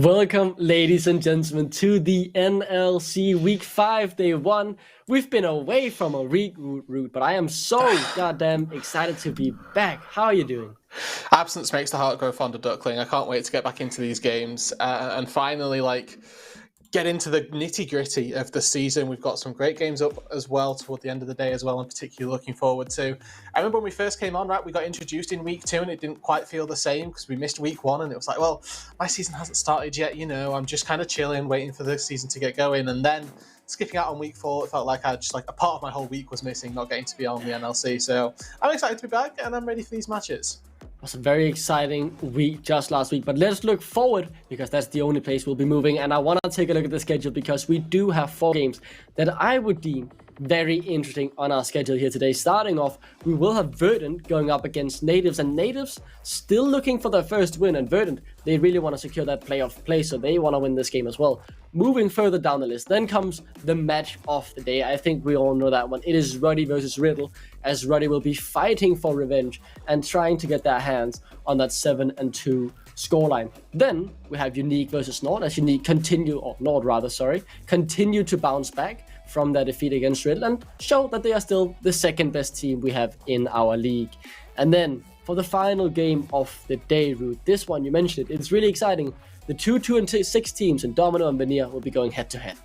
Welcome, ladies and gentlemen, to the NLC Week 5, Day 1. We've been away from a route, but I am so goddamn excited to be back. How are you doing? Absence makes the heart grow fond of Duckling. I can't wait to get back into these games and finally, get into the nitty-gritty of the season. We've got some great games up as well toward the end of the day as well, I'm particularly looking forward to. I remember when we first came on, right, we got introduced in week 2 and it didn't quite feel the same because we missed week 1 and it was like, well, my season hasn't started yet, I'm just kind of chilling, waiting for the season to get going. And then skipping out on week 4, it felt like a part of my whole week was missing, not getting to be on the NLC. So I'm excited to be back and I'm ready for these matches. It was a very exciting week just last week, but let's look forward because that's the only place we'll be moving. And I want to take a look at the schedule because we do have 4 games that I would deem very interesting on our schedule here today. Starting off, we will have Verdant going up against Nativz, and Nativz still looking for their first win, and Verdant, they really want to secure that playoff place, so they want to win this game as well. Moving further down the list, then comes the match of the day. I think we all know that one. It is Ruddy versus Riddle, as Ruddy will be fighting for revenge and trying to get their hands on that 7-2 scoreline. Then we have Unique versus Nord, as Unique continue to bounce back from their defeat against Riddle and show that they are still the second best team we have in our league. And then for the final game of the day, Root, this one you mentioned it's really exciting. The 2-6 teams in Domino and Veneer will be going head to head.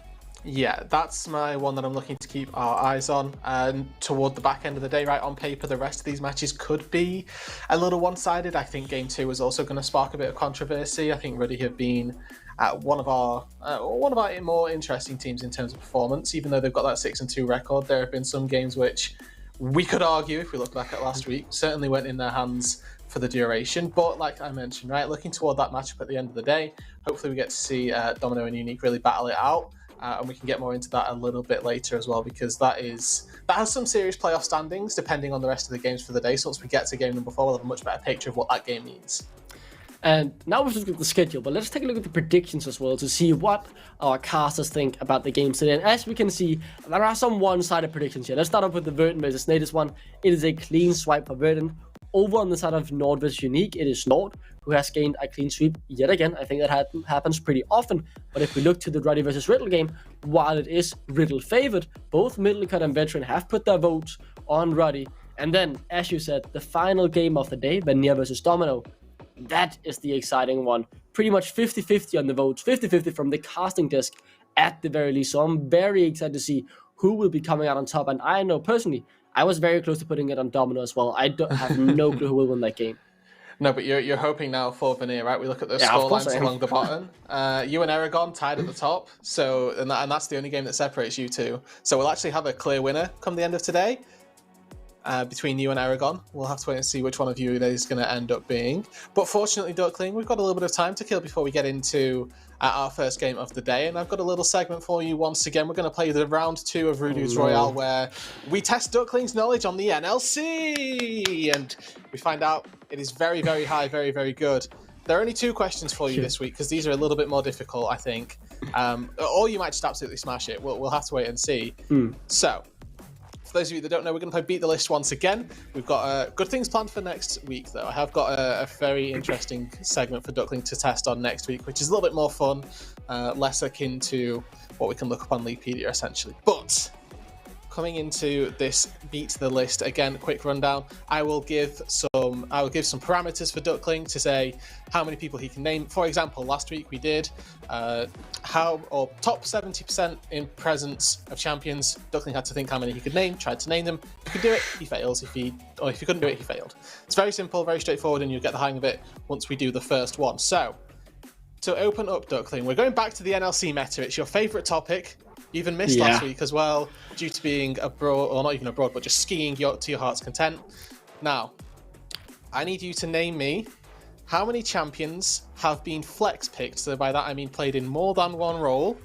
Yeah, that's my one that I'm looking to keep our eyes on. And toward the back end of the day, right, on paper, the rest of these matches could be a little one-sided. I think Game 2 is also going to spark a bit of controversy. I think Ruddy have been one of our more interesting teams in terms of performance. Even though they've got that 6-2 record, there have been some games which we could argue, if we look back at last week, certainly went in their hands for the duration. But like I mentioned, right, looking toward that matchup at the end of the day, hopefully we get to see Domino and Unique really battle it out. And we can get more into that a little bit later as well, because that has some serious playoff standings depending on the rest of the games for the day. So once we get to game number 4, we'll have a much better picture of what that game means. And now we've looked at the schedule, but let's take a look at the predictions as well to see what our casters think about the games today. And as we can see, there are some one-sided predictions here. Let's start off with the Verdant versus Nativz one. It is a clean swipe for Verdant. Over on the side of Nord versus Unique, it is Nord who has gained a clean sweep yet again. I think that happens pretty often. But if we look to the Ruddy versus Riddle game, while it is Riddle favored, both Middle Cut and Veteran have put their votes on Ruddy. And then, as you said, the final game of the day, Veneer versus Domino. That is the exciting one. Pretty much 50-50 on the votes, 50-50 from the casting desk at the very least. So I'm very excited to see who will be coming out on top. And I know personally, I was very close to putting it on Domino as well. I don't have no clue who will win that game. No, but you're hoping now for Veneer, right? We look at the score lines along the bottom. You and Aragon tied at the top, so and that's the only game that separates you two. So we'll actually have a clear winner come the end of today between you and Aragon. We'll have to wait and see which one of you it is going to end up being. But fortunately, Duckling, we've got a little bit of time to kill before we get into our first game of the day, and I've got a little segment for you once again. We're going to play the round 2 of Rudu's Royale, where we test Duckling's knowledge on the NLC, and we find out it is very, very high, very, very good. There are only 2 questions for you this week, because these are a little bit more difficult, I think. Or you might just absolutely smash it. We'll have to wait and see. So, for those of you that don't know, we're going to play Beat the List once again. We've got good things planned for next week, though. I have got a very interesting segment for Duckling to test on next week, which is a little bit more fun, less akin to what we can look up on Leapedia, essentially. But coming into this Beat the List, again, quick rundown. I will give some parameters for Duckling to say how many people he can name. For example, last week we did top 70% in presence of champions. Duckling had to think how many he could name, tried to name them. If he could do it, he fails. If he couldn't do it, he failed. It's very simple, very straightforward, and you'll get the hang of it once we do the first one. So, to open up Duckling, we're going back to the NLC meta. It's your favourite topic. You even missed last week as well, due to being abroad, or not even abroad, but just skiing to your heart's content. Now, I need you to name me how many champions have been flex picked. So by that I mean played in more than one role.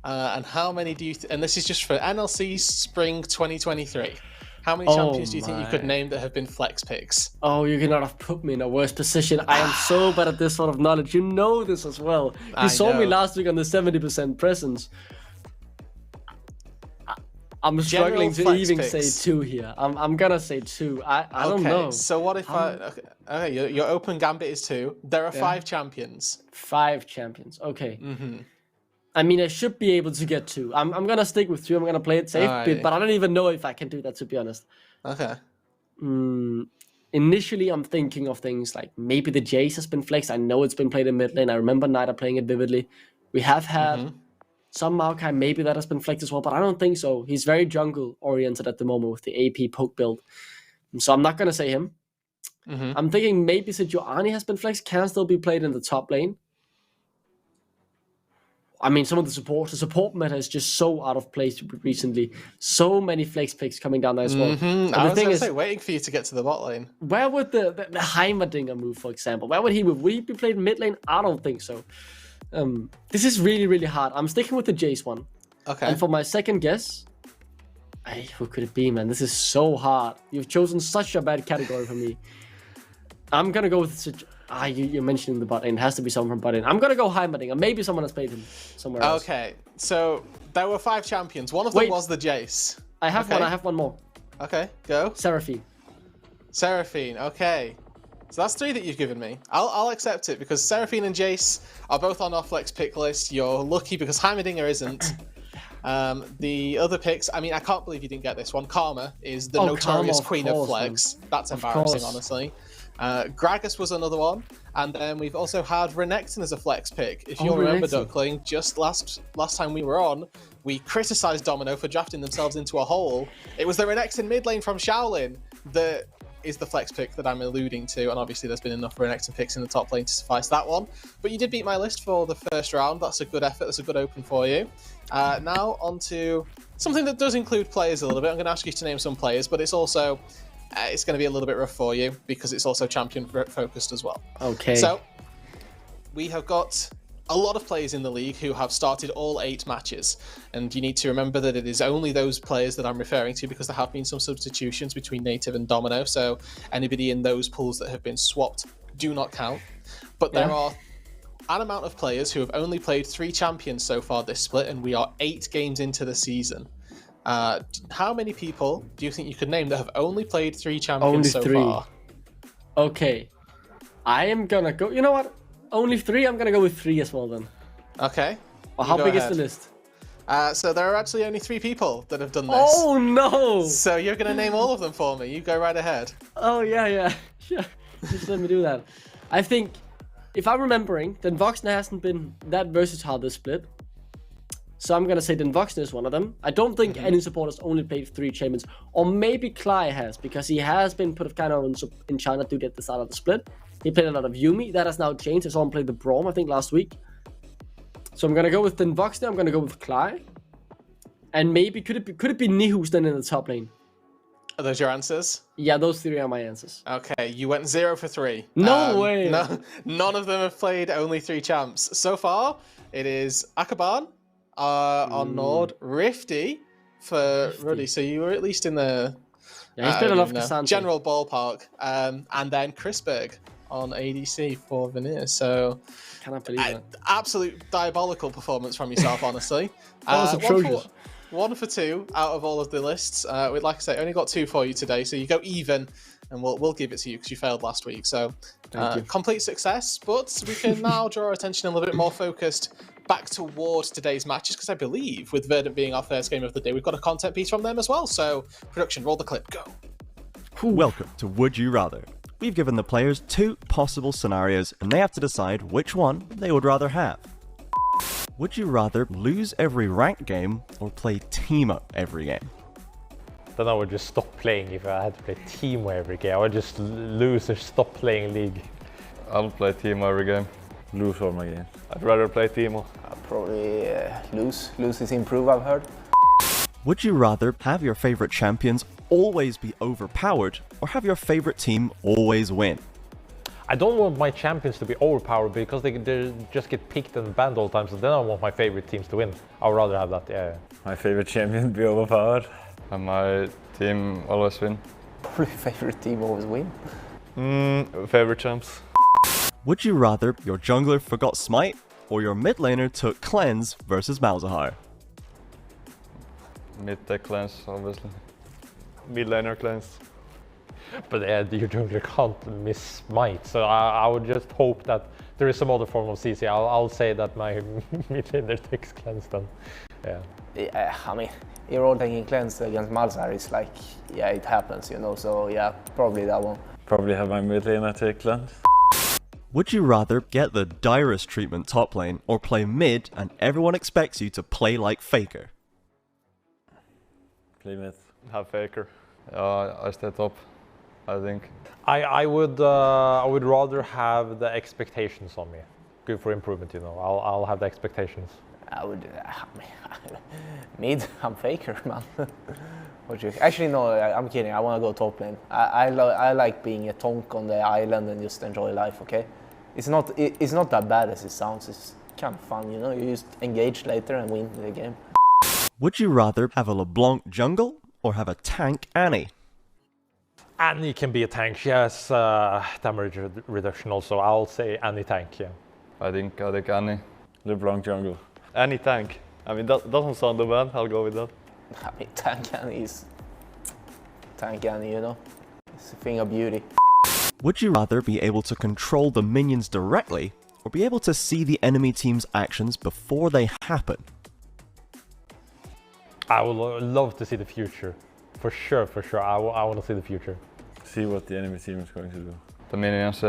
And how many do you... and this is just for NLC Spring 2023. How many champions do you think you could name that have been flex picks? Oh, you cannot have put me in a worse position. I am so bad at this sort of knowledge. You know this as well. You saw me last week on the 70% presence. I'm struggling to even picks. say 2 here. I'm gonna say 2. I don't know. So what if okay, your open gambit is 2. There are 5 champions. 5 champions. Okay. I mean, I should be able to get 2. I'm gonna stick with 2. I'm gonna play it safe, but I don't even know if I can do that, to be honest. Okay. Initially, I'm thinking of things like maybe the Jace has been flexed. I know it's been played in mid lane. I remember Nida playing it vividly. We have had some Maokai, maybe that has been flexed as well, but I don't think so. He's very jungle oriented at the moment with the AP poke build. So I'm not going to say him. I'm thinking maybe Sejuani has been flexed, can still be played in the top lane. I mean, some of the support meta is just so out of place recently. So many flex picks coming down there as well. I was going to say, waiting for you to get to the bot lane. Where would the Heimerdinger move, for example? Where would he move? Would he be played in mid lane? I don't think so. This is really, really hard. I'm sticking with the Jace one. Okay. And for my second guess, who could it be, man? This is so hard. You've chosen such a bad category for me. I'm going to go with... you're mentioning the bot lane. It has to be someone from bot lane. I'm going to go Heimerdinger. Maybe someone has played him somewhere else. Okay, so there were 5 champions. One of them was the Jace. I have one. I have one more. Okay, go. Seraphine. Seraphine, okay. So that's 3 that you've given me. I'll accept it because Seraphine and Jace are both on our flex pick list. You're lucky because Heimerdinger isn't. The other picks, I mean, I can't believe you didn't get this one. Karma is the notorious queen of flex. Man. That's embarrassing, honestly. Gragas was another one, and then we've also had Renekton as a flex pick. If you'll remember, Duckling, just last time we were on, we criticised Domino for drafting themselves into a hole. It was the Renekton mid lane from Shaolin that is the flex pick that I'm alluding to, and obviously there's been enough Renekton picks in the top lane to suffice that one. But you did beat my list for the first round. That's a good effort. That's a good open for you. Now on to something that does include players a little bit. I'm going to ask you to name some players, but it's also... it's going to be a little bit rough for you because it's also champion focused as well. Okay. So we have got a lot of players in the league who have started all 8 matches. And you need to remember that it is only those players that I'm referring to because there have been some substitutions between Native and Domino. So anybody in those pools that have been swapped do not count. But there are an amount of players who have only played 3 champions so far this split, and we are 8 games into the season. How many people do you think you could name that have only played 3 champions so far? Okay. I am gonna go... You know what? Only 3? I'm gonna go with 3 as well then. Okay. Well, how big is the list? So there are actually only 3 people that have done this. Oh no! So you're gonna name all of them for me. You go right ahead. Oh yeah. Just let me do that. I think, if I'm remembering, then Voxner hasn't been that versatile this split. So I'm going to say then Voxner is one of them. I don't think any supporters only played 3 champions. Or maybe Cly has, because he has been put kind of in China duty at the start of the split. He played a lot of Yumi. That has now changed. I saw him play the Braum, I think, last week. So I'm going to go with then Voxner. I'm going to go with Cly. And maybe, could it be Nihus then in the top lane? Are those your answers? Yeah, those 3 are my answers. Okay, you went 0 for 3. No way! None of them have played only 3 champs. So far, it is Akaban, on Nord, Rifty for Ruddy, so you were at least in the he's played a lot of general ballpark, and then Chrisberg on ADC for Veneer. So, cannot believe that. Absolute diabolical performance from yourself, honestly. One for 2 out of all of the lists. We'd like I say, only got 2 for you today, so you go even, and we'll give it to you because you failed last week. So, complete success. But we can now draw our attention a little bit more focused back towards today's matches, because I believe with Verdant being our first game of the day, we've got a content piece from them as well. So, production, roll the clip, go. Welcome to Would You Rather. We've given the players 2 possible scenarios, and they have to decide which one they would rather have. Would you rather lose every ranked game or play Teemo every game? Then I would just stop playing if I had to play Teemo every game. I would just lose or stop playing League. I'll play Teemo every game. Lose all my games. I'd rather play Teemo. I'll probably lose. Lose is improve, I've heard. Would you rather have your favorite champions always be overpowered or have your favorite team always win? I don't want my champions to be overpowered because they just get picked and banned all the time, so then I want my favorite teams to win. I would rather have that, yeah. My favorite champion be overpowered and my team always win. Probably favorite team always win. Favorite champs. Would you rather your jungler forgot Smite or your mid laner took Cleanse versus Malzahar? Mid-tech clans, obviously. Mid-laner clans. But your jungler can't miss might, so I would just hope that there is some other form of CC. I'll say that my mid-laner takes cleanse then. Yeah, I mean, hero taking cleanse against Malzahar is like, yeah, it happens, you know, so yeah, probably that one. Probably have my mid-laner take cleanse. Would you rather get the direst treatment top lane or play mid and everyone expects you to play like Faker? Play mid. Have Faker. I stay top, I think. I would rather have the expectations on me. Good for improvement, you know. I'll have the expectations. I would, mid, I'm Faker, man. Actually, no, I'm kidding. I want to go top lane. I like being a tonk on the island and just enjoy life, okay? It's not that bad as it sounds. It's kind of fun, you know? You just engage later and win the game. Would you rather have a LeBlanc jungle or have a tank Annie? Annie can be a tank. She has damage reduction also. I'll say Annie tank, yeah. I think Annie. LeBlanc jungle. Any tank. I mean, that doesn't sound too bad. I'll go with that. I mean, tank Annie is tank Annie, you know? It's a thing of beauty. Would you rather be able to control the minions directly or be able to see the enemy team's actions before they happen? I would love to see the future. For sure. I want to see the future. See what the enemy team is going to do. The minions,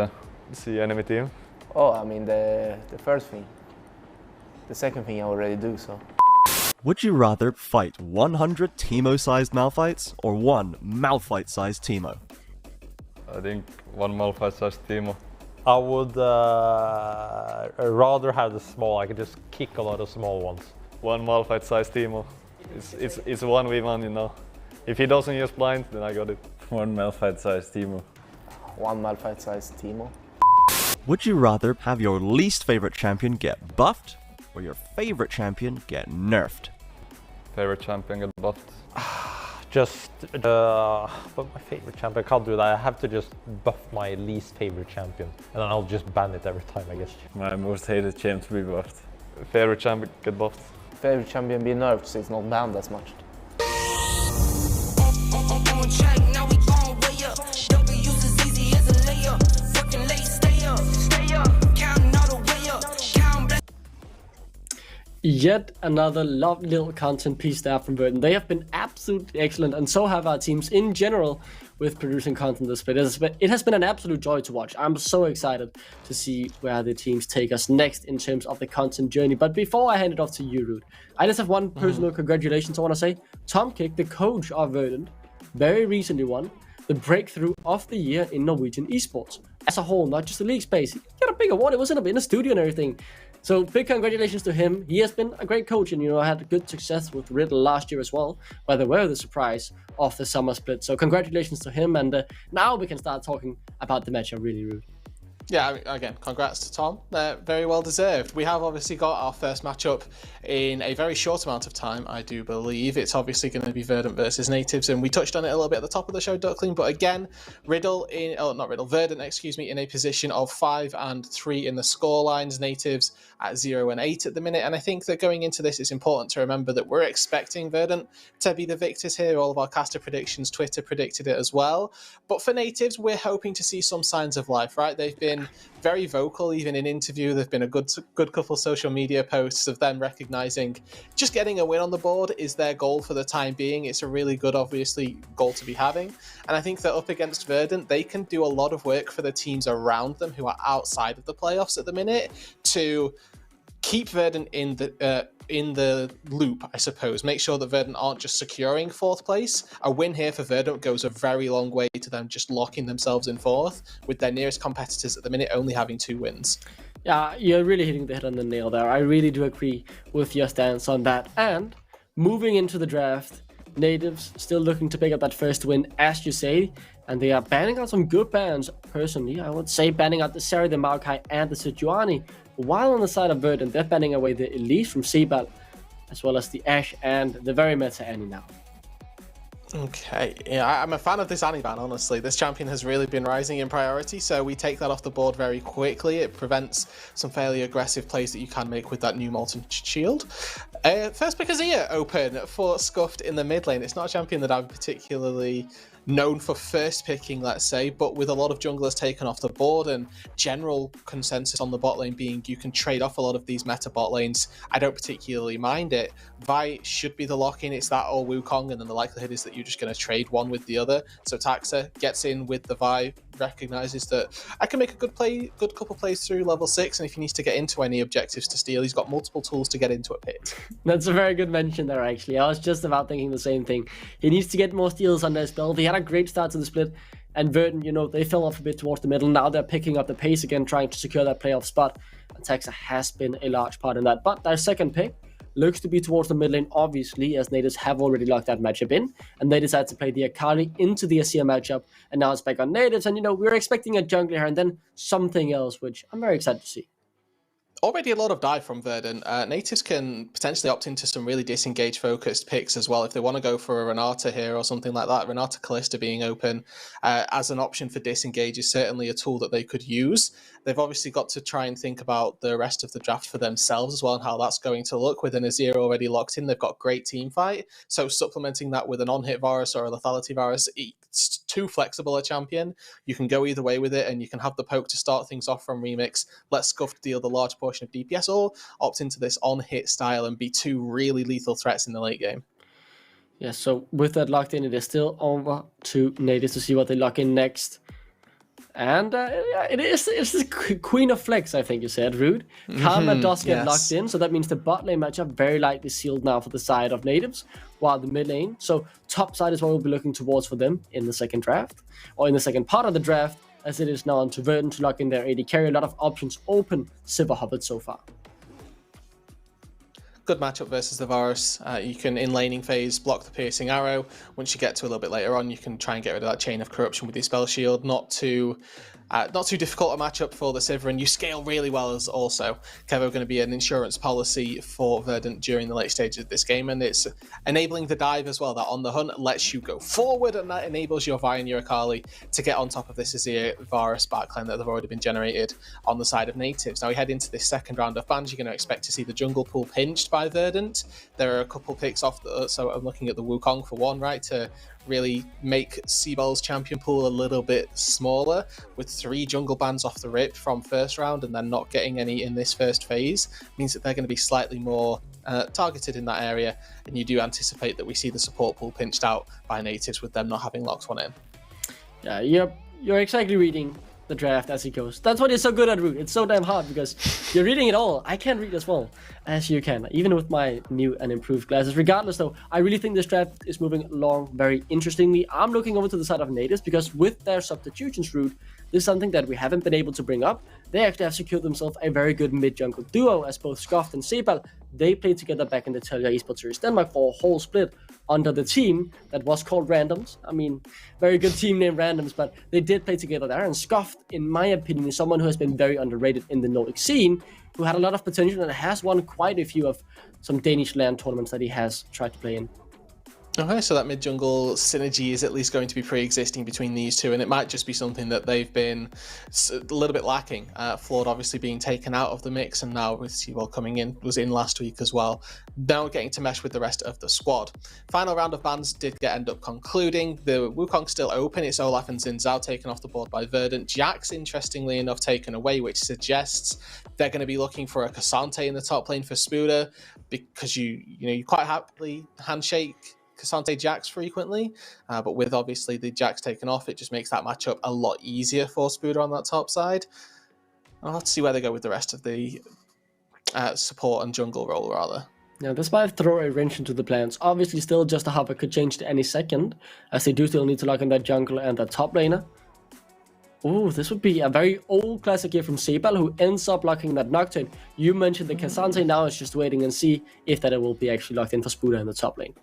see enemy team. Oh, I mean, the first thing. The second thing I already do, so. Would you rather fight 100 Teemo-sized Malphites or 1 Malphite-sized Teemo? I think 1 Malphite-sized Teemo. I would rather have the small. I could just kick a lot of small ones. 1 Malphite-sized Teemo. It's 1v1, you know. If he doesn't use blind, then I got it. 1 Malphite-sized Teemo. 1 Malphite-sized Teemo. Would you rather have your least favorite champion get buffed or your favorite champion get nerfed? Favorite champion get buffed. But my favorite champion, I can't do that. I have to just buff my least favorite champion, and then I'll just ban it every time, I guess. My most hated champ to be buffed. Favorite champion get buffed. Favorite champion be nerfed, so it's not banned as much. Yet another lovely little content piece there from Verdant. They have been absolutely excellent, and so have our teams in general with producing content this split. It has been an absolute joy to watch. I'm so excited to see where the teams take us next in terms of the content journey. But before I hand it off to you, Ruud, I just have one personal congratulations I want to say. Tom Kick, the coach of Verdant, very recently won the Breakthrough of the Year in Norwegian esports. As a whole, not just the league space. He got a big award. It was in a studio and everything. So big congratulations to him. He has been a great coach, and had good success with Riddle last year as well, where they were the surprise of the summer split. So congratulations to him, and now we can start talking about the matchup really, Ruud. Yeah, again, congrats to Tom. Very well deserved. We have obviously got our first matchup in a very short amount of time, I do believe. It's obviously going to be Verdant versus Nativz, and we touched on it a little bit at the top of the show, Duckling, but again, Verdant, in a position of 5 and 3 in the score lines, Nativz at 0 and 8 at the minute, and I think that going into this, it's important to remember that we're expecting Verdant to be the victors here. All of our caster predictions, Twitter predicted it as well, but for Nativz, we're hoping to see some signs of life, right? They've been very vocal, even in interview. There've been a good couple social media posts of them recognizing just getting a win on the board is their goal for the time being. It's a really good, obviously, goal to be having. And I think that up against Verdant, they can do a lot of work for the teams around them who are outside of the playoffs at the minute to keep Verdant in the loop, I suppose. Make sure that Verdant aren't just securing 4th place. A win here for Verdant goes a very long way to them just locking themselves in 4th, with their nearest competitors at the minute only having 2 wins. Yeah, you're really hitting the head on the nail there. I really do agree with your stance on that. And moving into the draft, Nativz still looking to pick up that first win, as you say, and they are banning out some good bans. Personally, I would say banning out the Sari, the Maokai, and the Sejuani. While on the side of Verdant, they're banning away the Elise from Seabal, as well as the Ashe and the very meta Annie now. Okay, yeah, I'm a fan of this Aniban, honestly. This champion has really been rising in priority, so we take that off the board very quickly. It prevents some fairly aggressive plays that you can make with that new Molten Shield. First pick Azir open for Scuffed in the mid lane. It's not a champion that I'm particularly known for first picking, let's say, but with a lot of junglers taken off the board and general consensus on the bot lane being you can trade off a lot of these meta bot lanes, I don't particularly mind it. Vi should be the lock-in. It's that or Wukong, and then the likelihood is that you're just going to trade one with the other. So Taxa gets in with the Vi, recognizes that I can make a good couple plays through level 6, and if he needs to get into any objectives to steal, he's got multiple tools to get into a pit. That's a very good mention there, actually. I was just about thinking the same thing. He needs to get more steals under his belt. He had a great start to the split, and Verdant, you know, they fell off a bit towards the middle. Now they're picking up the pace again, trying to secure that playoff spot, and Taxa has been a large part in that. But their second pick looks to be towards the mid lane, obviously, as Nativz have already locked that matchup in, and they decide to play the Akali into the Azir matchup, and now it's back on Nativz, and you know, we're expecting a jungler here and then something else, which I'm very excited to see. Already a lot of dive from Verdant. Nativz can potentially opt into some really disengaged focused picks as well if they want to go for a Renata here or something like that. Renata Kalista being open as an option for disengage is certainly a tool that they could use. They've obviously got to try and think about the rest of the draft for themselves as well and how that's going to look. With an Azir already locked in, they've got great team fight. So supplementing that with an on-hit Varus or a lethality Varus, it's too flexible a champion. You can go either way with it, and you can have the poke to start things off from Remix, let Scuff deal the large portion of DPS, or opt into this on-hit style and be two really lethal threats in the late game. Yeah, so with that locked in, it is still over to Nativz to see what they lock in next. And it's the Queen of Flex, I think you said, Rude. Karma does get locked in, so that means the bot lane matchup very likely sealed now for the side of Nativz, while the mid lane, so top side is what we'll be looking towards for them in the second draft, or in the second part of the draft, as it is now on to Verdant to lock in their AD carry. A lot of options open, Silver Hobbit so far. Good matchup versus the Varus. You can, in laning phase, block the piercing arrow. Once you get to a little bit later on, you can try and get rid of that chain of corruption with your spell shield. Not too difficult a matchup for the Sivir, and you scale really well as also. Kevo going to be an insurance policy for Verdant during the late stages of this game, and it's enabling the dive as well. That on the hunt lets you go forward, and that enables your Vi and your Akali to get on top of this Azir Varus backline that have already been generated on the side of Nativz. Now we head into this second round of bans. You're going to expect to see the jungle pool pinched by Verdant. There are a couple picks off, so I'm looking at the Wukong for one, right, to really make Seabell's champion pool a little bit smaller, with 3 jungle bans off the rip from first round and then not getting any in this first phase means that they're going to be slightly more targeted in that area, and you do anticipate that we see the support pool pinched out by Nativz with them not having locked one in. Yeah, you're exactly reading the draft as it goes. That's what is so good at Root. It's so damn hard because you're reading it all. I can't read as well as you can, even with my new and improved glasses. Regardless though, I really think this draft is moving along very interestingly. I'm looking over to the side of Nativz because with their substitutions route, this is something that we haven't been able to bring up. They actually have secured themselves a very good mid-jungle duo, as both Scuffed and Sebal, they played together back in the Telia Esports Series Denmark for a whole split under the team that was called Randoms. I mean, very good team name Randoms, but they did play together there. And Scuffed, in my opinion, is someone who has been very underrated in the Nordic scene, who had a lot of potential and has won quite a few of some Danish LAN tournaments that he has tried to play in. Okay, so that mid-jungle synergy is at least going to be pre-existing between these two, and it might just be something that they've been a little bit lacking. Flawed obviously being taken out of the mix, and now with Seawell coming in, was in last week as well. Now getting to mesh with the rest of the squad. Final round of bans did end up concluding. The Wukong still open. It's Olaf and Xin Zhao taken off the board by Verdant. Jax, interestingly enough, taken away, which suggests they're going to be looking for a Cassante in the top lane for Spuda, because you quite happily handshake Cassante Jax frequently, but with obviously the Jax taken off, it just makes that matchup a lot easier for Spuda on that top side. I'll have to see where they go with the rest of the support and jungle role, rather. Now, this might throw a wrench into the plans. Obviously, still just a hopper could change to any second, as they do still need to lock in that jungle and that top laner. Ooh, this would be a very old classic here from Sebal, who ends up locking that Nocturne. You mentioned the Cassante, now it's just waiting and see if that it will be actually locked in for Spuda in the top lane.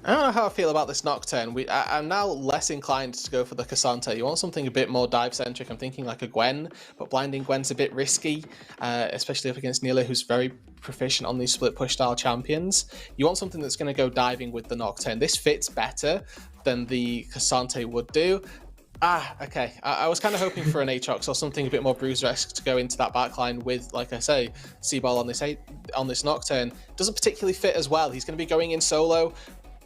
I don't know how I feel about this Nocturne. I'm now less inclined to go for the Cassante. You want something a bit more dive-centric. I'm thinking like a Gwen, but blinding Gwen's a bit risky, especially up against Neela, who's very proficient on these split push style champions. You want something that's going to go diving with the Nocturne. This fits better than the Cassante would do. Okay. I was kind of hoping for an Aatrox or something a bit more Bruiser-esque to go into that backline with, like I say, Seaball on this Nocturne. Doesn't particularly fit as well. He's going to be going in solo,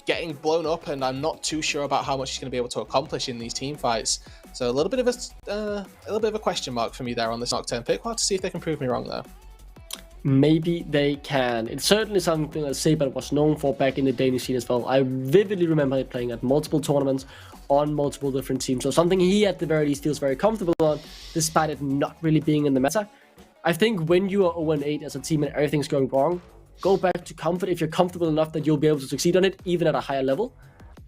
getting blown up, and I'm not too sure about how much he's going to be able to accomplish in these team fights. So a little bit of a question mark for me there on this Nocturne pick. We'll have to see if they can prove me wrong though. Maybe they can. It's certainly something that Saban was known for back in the Danish scene as well. I vividly remember him playing at multiple tournaments on multiple different teams. So something he at the very least feels very comfortable on, despite it not really being in the meta. I think when you are 0-8 as a team and everything's going wrong, go back to comfort if you're comfortable enough that you'll be able to succeed on it, even at a higher level.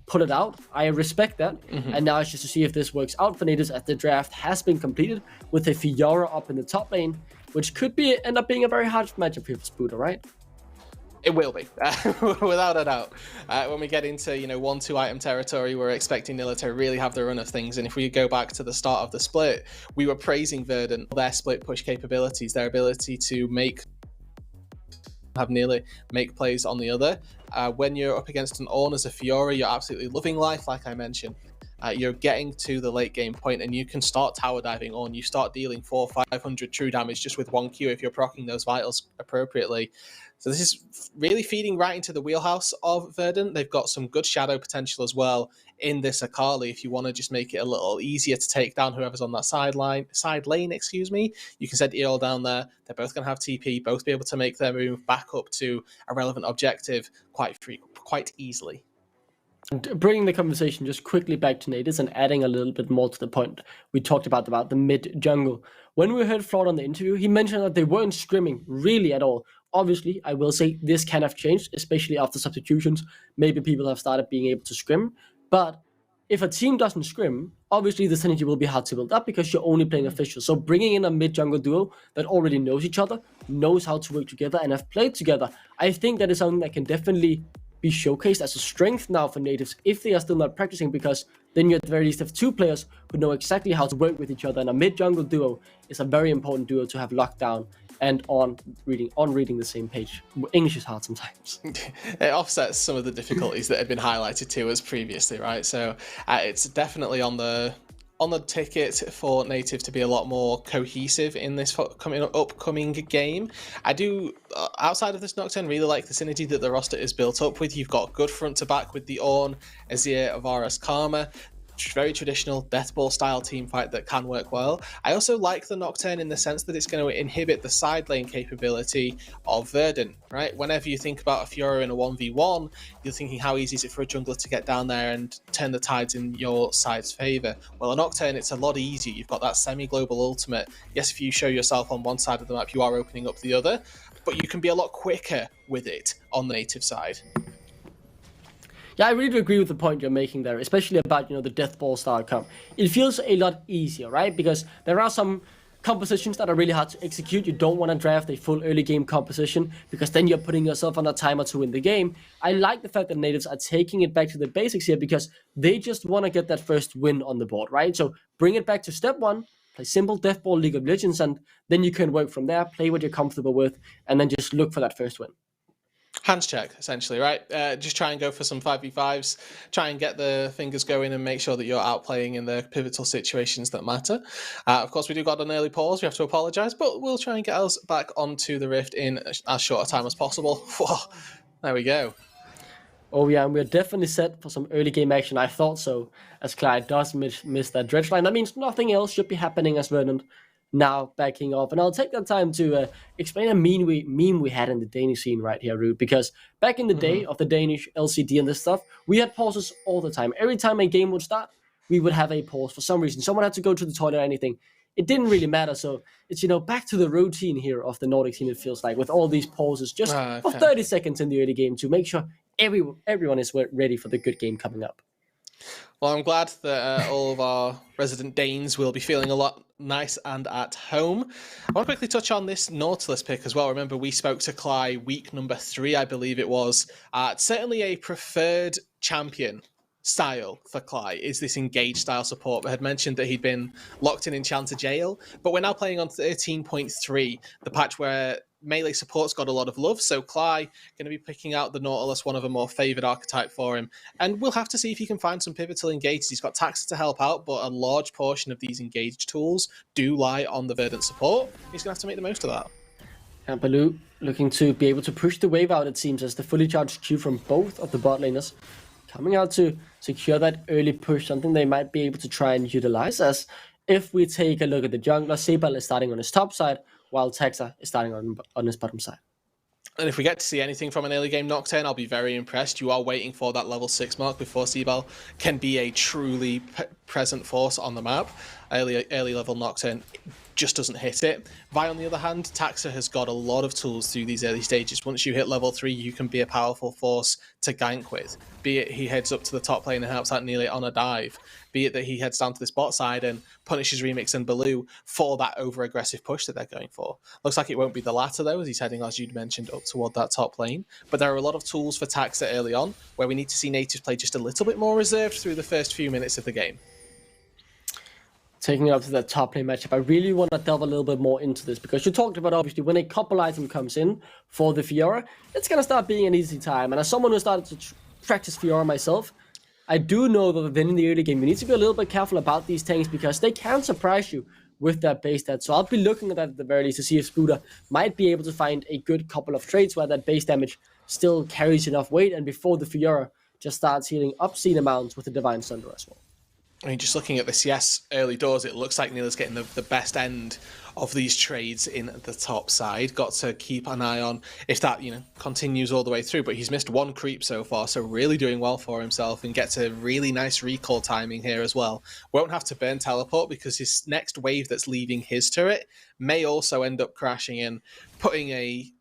Pull it out. I respect that. And now it's just to see if this works out for Nativz, as the draft has been completed with a Fiora up in the top lane, which could end up being a very hard matchup for Spooder, right? It will be, without a doubt. When we get into 1-2 item territory, we're expecting Nilla to really have the run of things. And if we go back to the start of the split, we were praising Verdant, their split push capabilities, their ability to have Nearly make plays on the other. When you're up against an Ornn as a Fiora, you're absolutely loving life, like I mentioned. You're getting to the late game point and you can start tower diving on. You start dealing 400-500 true damage just with one Q if you're proccing those vitals appropriately. So this is really feeding right into the wheelhouse of Verdant. They've got some good shadow potential as well in this Akali. If you want to just make it a little easier to take down whoever's on that side lane, you can send Eol down there. They're both going to have TP, both be able to make their move back up to a relevant objective quite easily. Bringing the conversation just quickly back to Nativz and adding a little bit more to the point we talked about the mid jungle. When we heard Floyd on the interview, he mentioned that they weren't scrimming really at all. Obviously, I will say this can have changed, especially after substitutions. Maybe people have started being able to scrim. But if a team doesn't scrim, obviously the synergy will be hard to build up because you're only playing officials. So bringing in a mid-jungle duo that already knows each other, knows how to work together, and have played together, I think that is something that can definitely be showcased as a strength now for Nativz if they are still not practicing, because then you at the very least have two players who know exactly how to work with each other, and a mid-jungle duo is a very important duo to have locked down and on reading the same page. English is hard sometimes. It offsets some of the difficulties that had been highlighted to us previously, right? So it's definitely on the ticket for Nativz to be a lot more cohesive in this upcoming game. I do, outside of this Nocturne, really like the synergy that the roster is built up with. You've got good front to back with the Ornn, Azir, Avaris, Karma. Very traditional death ball style team fight that can work well. I also like the Nocturne in the sense that it's going to inhibit the side lane capability of Verdant, right? Whenever you think about a Fiora in a 1v1, you're thinking how easy is it for a jungler to get down there and turn the tides in your side's favour. Well, a Nocturne, it's a lot easier. You've got that semi-global ultimate. Yes, if you show yourself on one side of the map, you are opening up the other, but you can be a lot quicker with it on the Nativz side. Yeah, I really agree with the point you're making there, especially about, the death ball style comp. It feels a lot easier, right? Because there are some compositions that are really hard to execute. You don't want to draft a full early game composition because then you're putting yourself on a timer to win the game. I like the fact that Nativz are taking it back to the basics here because they just want to get that first win on the board, right? So bring it back to step one, play simple death ball League of Legends, and then you can work from there, play what you're comfortable with, and then just look for that first win. Hands check, essentially, right? Just try and go for some 5v5s, try and get the fingers going and make sure that you're outplaying in the pivotal situations that matter. Of course, we do got an early pause, we have to apologise, but we'll try and get us back onto the Rift in as short a time as possible. Whoa, there we go. Oh yeah, and we're definitely set for some early game action. I thought so, as Clyde does miss that dredge line. That means nothing else should be happening as Verdant now backing off. And I'll take that time to explain a meme we had in the Danish scene right here, Rude, because back in the day of the Danish LCD and this stuff, we had pauses all the time. Every time a game would start, we would have a pause for some reason. Someone had to go to the toilet or anything. It didn't really matter. So it's, back to the routine here of the Nordic scene, it feels like, with all these pauses just for 30 seconds in the early game to make sure everyone is ready for the good game coming up. Well, I'm glad that all of our resident Danes will be feeling a lot nice and at home. I want to quickly touch on this Nautilus pick as well. Remember, we spoke to Cly week number 3, I believe it was. Certainly a preferred champion style for Cly is this engage style support. I had mentioned that he'd been locked in Enchanter Jail, but we're now playing on 13.3, the patch where melee support's got a lot of love, so Cly going to be picking out the Nautilus, one of a more favoured archetype for him, and we'll have to see if he can find some pivotal engages. He's got Taxa to help out, but a large portion of these engaged tools do lie on the Verdant support. He's going to have to make the most of that. And Baloo looking to be able to push the wave out, it seems, as the fully charged Q from both of the bot laners coming out to secure that early push, something they might be able to try and utilize. As if we take a look at the jungler, Sebal is starting on his top side, while Taxa is starting on his bottom side. And if we get to see anything from an early game Nocturne, I'll be very impressed. You are waiting for that level 6 mark before Sebal can be a truly present force on the map. Early level Nocturne just doesn't hit it. Vi, on the other hand, Taxa has got a lot of tools through these early stages. Once you hit level 3, you can be a powerful force to gank with. Be it he heads up to the top lane and helps out nearly on a dive. Be it that he heads down to this bot side and punishes Remix and Baloo for that over-aggressive push that they're going for. Looks like it won't be the latter, though, as he's heading, as you'd mentioned, up toward that top lane. But there are a lot of tools for Taxa early on, where we need to see Nativz play just a little bit more reserved through the first few minutes of the game. Taking it up to that top lane matchup, I really want to delve a little bit more into this, because you talked about, obviously, when a couple item comes in for the Fiora, it's going to start being an easy time. And as someone who started to practice Fiora myself, I do know that then in the early game, you need to be a little bit careful about these tanks, because they can surprise you with that base stat. So I'll be looking at that at the very least to see if Spooder might be able to find a good couple of trades where that base damage still carries enough weight, and before the Fiora just starts healing obscene amounts with the Divine Sunder as well. I mean, just looking at this, yes, early doors, it looks like Neil's getting the best end of these trades in the top side. Got to keep an eye on if that, continues all the way through. But he's missed one creep so far, so really doing well for himself, and gets a really nice recall timing here as well. Won't have to burn teleport, because his next wave that's leaving his turret may also end up crashing in, putting a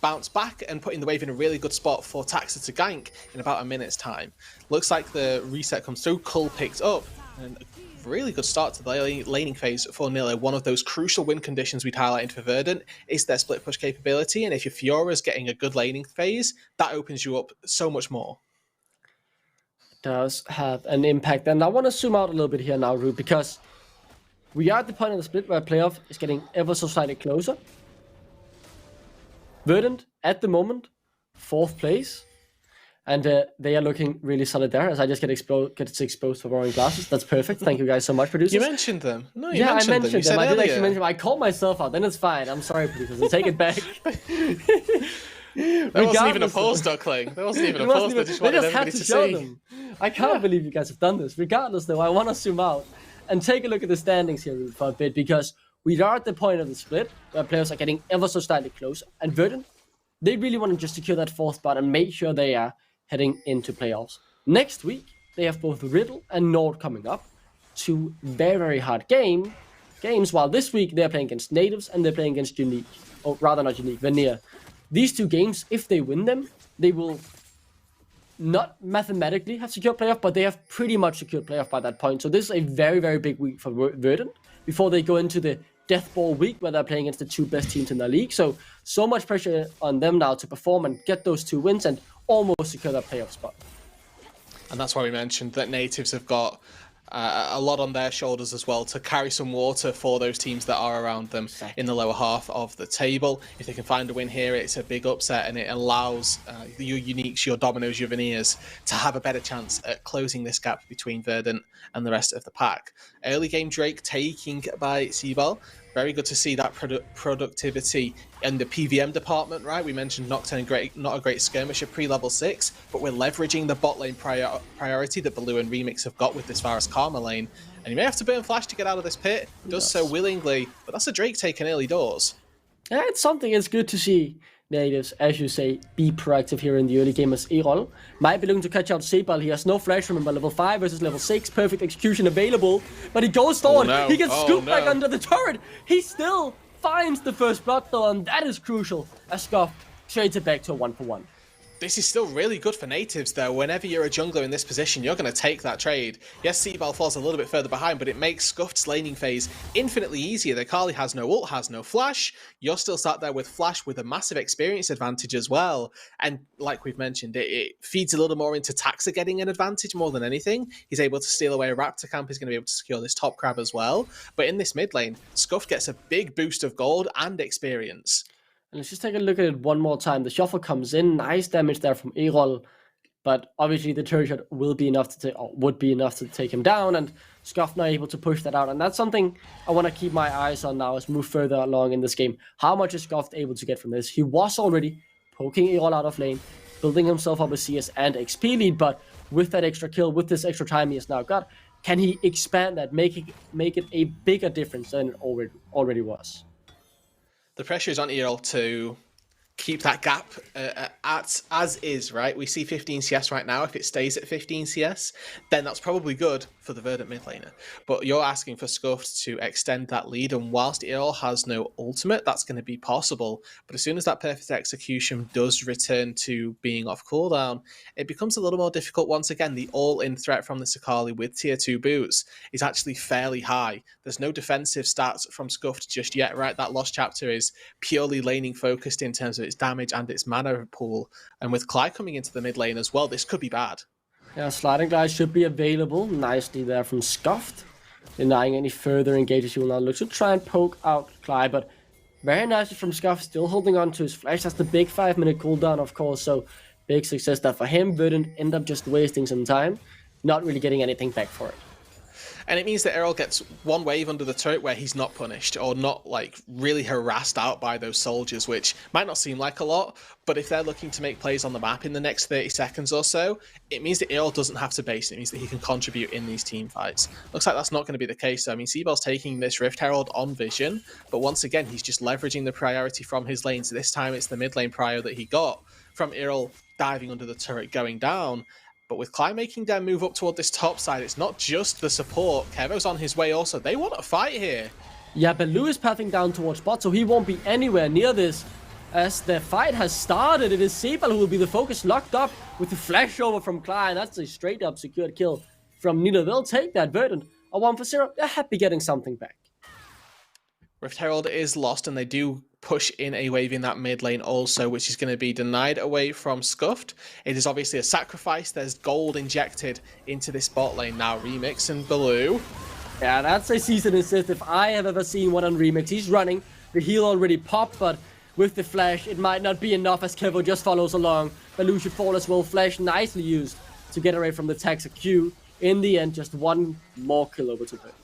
bounce back and putting the wave in a really good spot for Taxa to gank in about a minute's time. Looks like the reset comes through. Cull picked up, and a really good start to the laning phase for Nilo. One of those crucial win conditions we'd highlighted for Verdant is their split push capability, and if your Fiora's getting a good laning phase, that opens you up so much more. Does have an impact, and I want to zoom out a little bit here now, Rube, because we are at the point of the split where playoff is getting ever so slightly closer. Verdant, at the moment, 4th place. And they are looking really solid there, as I just get exposed for wearing glasses. That's perfect. Thank you guys so much, producers. You mentioned them. No, I mentioned them. I did actually mention them. I called myself out. Then it's fine. I'm sorry, producers. I'll take it back. There wasn't even a pause, Duckling. There wasn't even a pause. They just wanted everybody to see. Them. I can't believe you guys have done this. Regardless, though, I want to zoom out and take a look at the standings here for a bit, because we are at the point of the split where players are getting ever so slightly closer. And Verdant, they really want to just secure that 4th spot and make sure they are heading into playoffs. Next week, they have both Riddle and Nord coming up. 2 very, very hard games, while this week they're playing against Nativz and they're playing against Unique. Or rather not Unique, Veneer. These 2 games, if they win them, they will not mathematically have secured playoff, but they have pretty much secured playoff by that point. So this is a very, very big week for Verdant before they go into the Death Ball week where they're playing against the 2 best teams in the league. So much pressure on them now to perform and get those 2 wins and almost secure that playoff spot. And that's why we mentioned that Nativz have got a lot on their shoulders as well to carry some water for those teams that are around them in the lower half of the table. If they can find a win here, it's a big upset, and it allows your Uniques, your Dominos, your Veneers to have a better chance at closing this gap between Verdant and the rest of the pack. Early game Drake taking by Sebal. Very good to see that productivity in the PVM department, right? We mentioned Nocturne, not a great skirmisher pre-level 6, but we're leveraging the bot lane priority that Baloo and Remix have got with this Varus Karma lane. And you may have to burn Flash to get out of this pit. Does so willingly, but that's a Drake taking early doors. Yeah, it's something. It's good to see Nativz, as you say, be proactive here in the early game as Erol. Might be looking to catch out Sebal. He has no flash, remember, level 5 versus level 6. Perfect execution available. But he goes forward. Oh, no. He gets scooped back under the turret. He still finds the first blood, though, and that is crucial as Scoff trades it back to a 1-for-1. This is still really good for Nativz, though. Whenever you're a jungler in this position, you're going to take that trade. Yes, Seaball falls a little bit further behind, but it makes Scuffed's laning phase infinitely easier. The Akali has no ult, has no flash. You're still sat there with flash with a massive experience advantage as well. And like we've mentioned, it feeds a little more into Taxa getting an advantage more than anything. He's able to steal away a Raptor camp. He's going to be able to secure this top crab as well. But in this mid lane, Scuffed gets a big boost of gold and experience. And let's just take a look at it one more time. The shuffle comes in, nice damage there from Erol, but obviously the turret shot would be enough to take him down, and Scuff not able to push that out. And that's something I want to keep my eyes on now as we move further along in this game. How much is Scuff able to get from this? He was already poking Erol out of lane, building himself up a CS and XP lead, but with that extra kill, with this extra time he has now got, can he expand that, make it a bigger difference than it already was? The pressure is on Erol to keep that gap as is, right? We see 15 CS right now. If it stays at 15 CS, then that's probably good for the Verdant mid laner. But you're asking for Scuffed to extend that lead, and whilst Erol has no ultimate, that's going to be possible. But as soon as that perfect execution does return to being off cooldown, it becomes a little more difficult once again. The all-in threat from the Akali with tier 2 boots is actually fairly high. There's no defensive stats from Scuffed just yet, right? That Lost Chapter is purely laning focused in terms of its damage and its mana pool. And with Clyde coming into the mid lane as well, this could be bad. Yeah, sliding glide should be available. Nicely there from Scuffed. Denying any further engages, he will now look to try and poke out Clyde, but very nicely from Scuffed, still holding on to his flash. That's the big 5-minute cooldown, of course, so big success there for him. Verdant end up just wasting some time, not really getting anything back for it. And it means that Erol gets one wave under the turret where he's not punished or not like really harassed out by those soldiers, which might not seem like a lot, but if they're looking to make plays on the map in the next 30 seconds or so, it means that Erol doesn't have to base. It means that he can contribute in these team fights. Looks like that's not going to be the case. I mean, Seaball's taking this Rift Herald on vision, but once again, he's just leveraging the priority from his lane. So this time it's the mid lane prio that he got from Erol diving under the turret, going down. But with Clyde making their move up toward this top side, it's not just the support. Kevo's on his way also. They want a fight here. Yeah, but Lou is pathing down towards bot, so he won't be anywhere near this. As the fight has started, it is Seaball who will be the focus, locked up with the flash over from Clyde. That's a straight up secured kill from Nina. They'll take that Verdant. A 1-for-0. They're happy getting something back. Rift Herald is lost, and they do push in a wave in that mid lane also, which is going to be denied away from Scuffed. It is obviously a sacrifice. There's gold injected into this bot lane now. Remix and Baloo. Yeah, that's a season assist if I have ever seen one on Remix. He's running. The heal already popped, but with the flash, it might not be enough as Kevo just follows along. Baloo should fall as well. Flash nicely used to get away from the Taxa Q. In the end, just one more kill over to Verdant.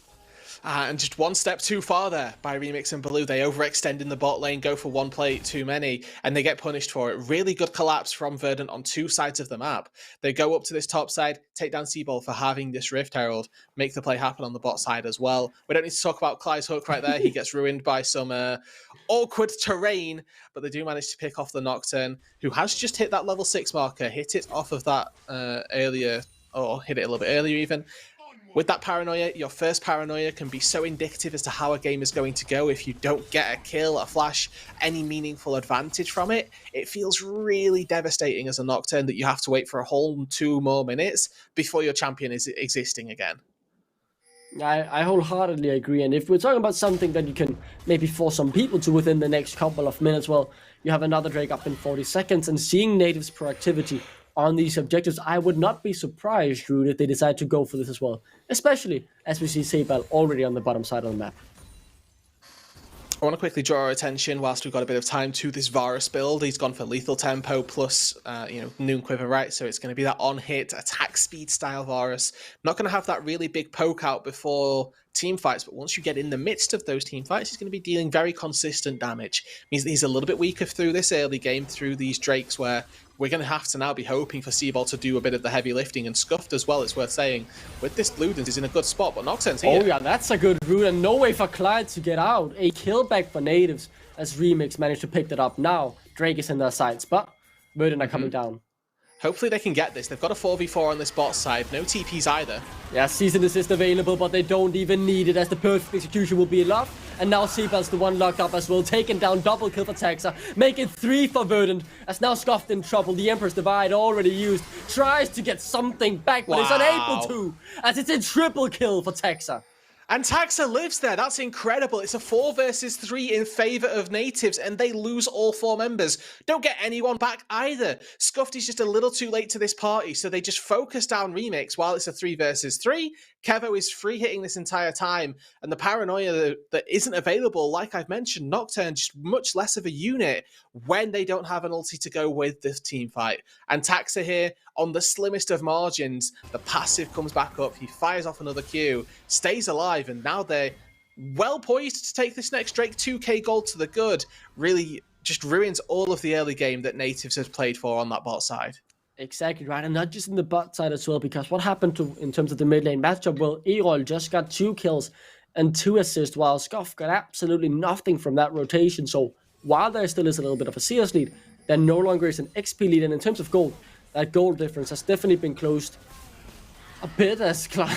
And just one step too far there by Remix and Baloo. They overextend in the bot lane, go for one play too many, and they get punished for it. Really good collapse from Verdant on two sides of the map. They go up to this top side, take down Seaball for having this Rift Herald, make the play happen on the bot side as well. We don't need to talk about Clyde's hook right there. He gets ruined by some awkward terrain, but they do manage to pick off the Nocturne, who has just hit that level 6 marker, hit it off of that earlier, or hit it a little bit earlier even. With that paranoia, your first paranoia can be so indicative as to how a game is going to go. If you don't get a kill, a flash, any meaningful advantage from it, it feels really devastating as a Nocturne that you have to wait for a whole 2 more minutes before your champion is existing again. I wholeheartedly agree, and if we're talking about something that you can maybe force some people to within the next couple of minutes, well, you have another Drake up in 40 seconds, and seeing Nativz proactivity on these objectives, I would not be surprised, Rude, if they decide to go for this as well. Especially as we see Seaball already on the bottom side of the map. I want to quickly draw our attention, whilst we've got a bit of time, to this Varus build. He's gone for lethal tempo plus, Noon Quiver, right? So it's going to be that on-hit, attack speed style Varus. Not going to have that really big poke out before team fights, but once you get in the midst of those team fights, he's going to be dealing very consistent damage. Means that he's a little bit weaker through this early game, through these Drakes, where we're going to have to now be hoping for Seaball to do a bit of the heavy lifting, and Scuffed as well, it's worth saying. With this Bludens, he's in a good spot, but Nocturne's here. Oh yeah, that's a good route, and no way for Clyde to get out. A kill back for Nativz as Remix managed to pick that up. Now, Drake is in their sights, but Verdant are coming down. Hopefully they can get this. They've got a 4v4 on this bot side. No TPs either. Yeah, Season Assist available, but they don't even need it as the perfect execution will be enough. And now Seabal's the one locked up as well, taking down double kill for Texa, make it 3 for Verdant, as now Scuffed in trouble. The Emperor's Divide already used, tries to get something back, but is unable to, as it's a triple kill for Texa. And Taxa lives there. That's incredible. It's a 4 versus 3 in favor of Nativz, and they lose all 4 members. Don't get anyone back either. Scuffed is just a little too late to this party, so they just focus down Remix while it's a 3 versus 3. Kevo is free hitting this entire time, and the paranoia that isn't available, like I've mentioned, Nocturne, just much less of a unit when they don't have an ulti to go with this team fight. And Taxa here, on the slimmest of margins, the passive comes back up, he fires off another Q, stays alive, and now they're well poised to take this next Drake. 2k gold to the good. Really just ruins all of the early game that Nativz has played for on that bot side. Exactly right, and not just in the bot side as well, because what happened in terms of the mid lane matchup, well, Erol just got 2 kills and 2 assists, while Scuff got absolutely nothing from that rotation. So while there still is a little bit of a CS lead, there no longer is an XP lead, and in terms of gold, that gold difference has definitely been closed a bit as Clyde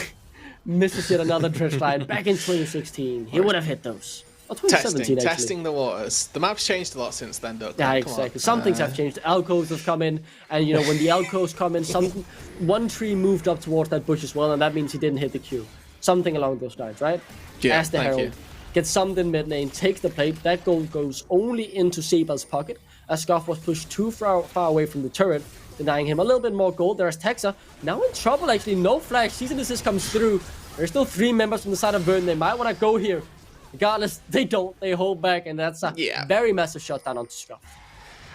misses yet another dredge line. Back in 2016, he would have hit those. Or 2017, testing the waters. The map's changed a lot since then, Duck. Yeah, exactly. Some things have changed. The Alcos have come in, and you know, when the Alcos come in, one tree moved up towards that bush as well, and that means he didn't hit the Q. Something along those lines, right? Yeah, as the Herald gets summoned in mid lane, takes the plate, that gold goes only into Seabal's pocket, as Scuff was pushed too far away from the turret, denying him a little bit more gold. There's Texa, now in trouble actually, no flash, Season Assist comes through. There's still 3 members from the side of Verdant, they might want to go here. Regardless, they don't, they hold back, and that's a very massive shutdown onto Scuff.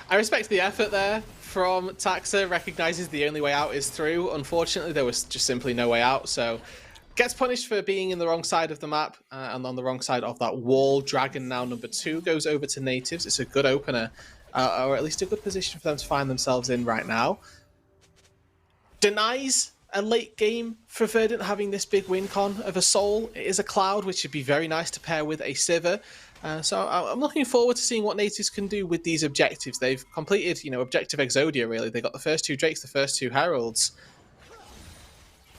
I respect the effort there from Taxa, recognizes the only way out is through. Unfortunately, there was just simply no way out, so gets punished for being in the wrong side of the map and on the wrong side of that wall. Dragon now number 2 goes over to Nativz. It's a good opener, or at least a good position for them to find themselves in right now. Denies a late game for Verdant having this big win con of a Soul. It is a Cloud, which would be very nice to pair with a Sivir. So I'm looking forward to seeing what Nativz can do with these objectives. They've completed, you know, objective Exodia, really. They got the first 2 Drakes, the first 2 Heralds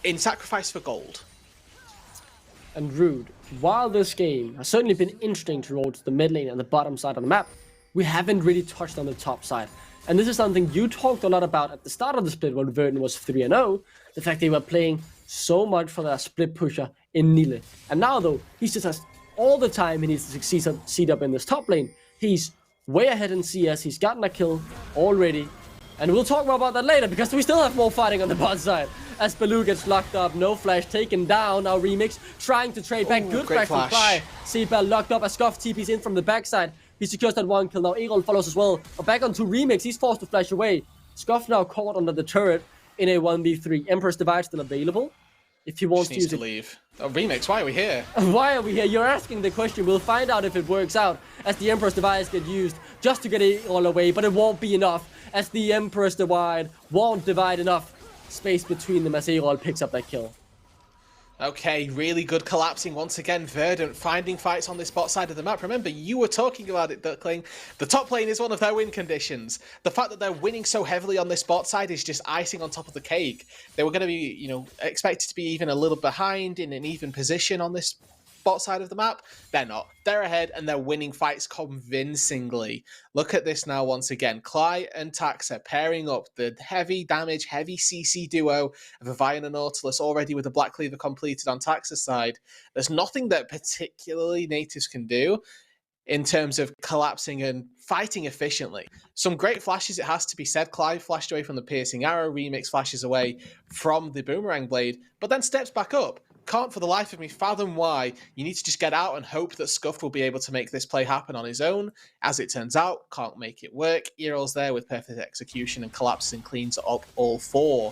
in sacrifice for gold. And Rude, while this game has certainly been interesting towards the mid lane and the bottom side of the map, we haven't really touched on the top side. And this is something you talked a lot about at the start of the split when Verdant was 3-0, the fact they were playing so much for their split pusher in Nile. And now though, he just has all the time he needs to succeed up in this top lane. He's way ahead in CS, he's gotten a kill already. And we'll talk more about that later, because we still have more fighting on the bot side. As Baloo gets locked up, no flash, taken down. Now Remix trying to trade back. Good back from Fly. Seabell locked up as Scuff TP's in from the backside. He secures that 1 kill. Now Erol follows as well. But back onto Remix, he's forced to flash away. Scuff now caught under the turret in a 1v3. Emperor's Divide still available. If he wants to use it. Leave. Oh, Remix, why are we here? Why are we here? You're asking the question. We'll find out if it works out, as the Emperor's Divide get used just to get it all away, but it won't be enough, as the Emperor's Divide won't divide enough space between them as Erol picks up that kill. Okay, really good collapsing once again. Verdant finding fights on this bot side of the map. Remember, you were talking about it, Duckling. The top lane is one of their win conditions. The fact that they're winning so heavily on this bot side is just icing on top of the cake. They were going to be, you know, expected to be even a little behind in an even position on this bot side of the map. They're not. They're ahead and they're winning fights convincingly. Look at this now once again. Cly and Taxa pairing up the heavy damage, heavy CC duo of Avian and Nautilus already with the Black Cleaver completed on Taxa's side. There's nothing that particularly Nativz can do in terms of collapsing and fighting efficiently. Some great flashes, it has to be said. Clive flashed away from the piercing arrow, Remix flashes away from the boomerang blade, but then steps back up. Can't for the life of me fathom why. You need to just get out and hope that Scuff will be able to make this play happen on his own. As it turns out, can't make it work. Erol's there with perfect execution and collapses and cleans up all 4.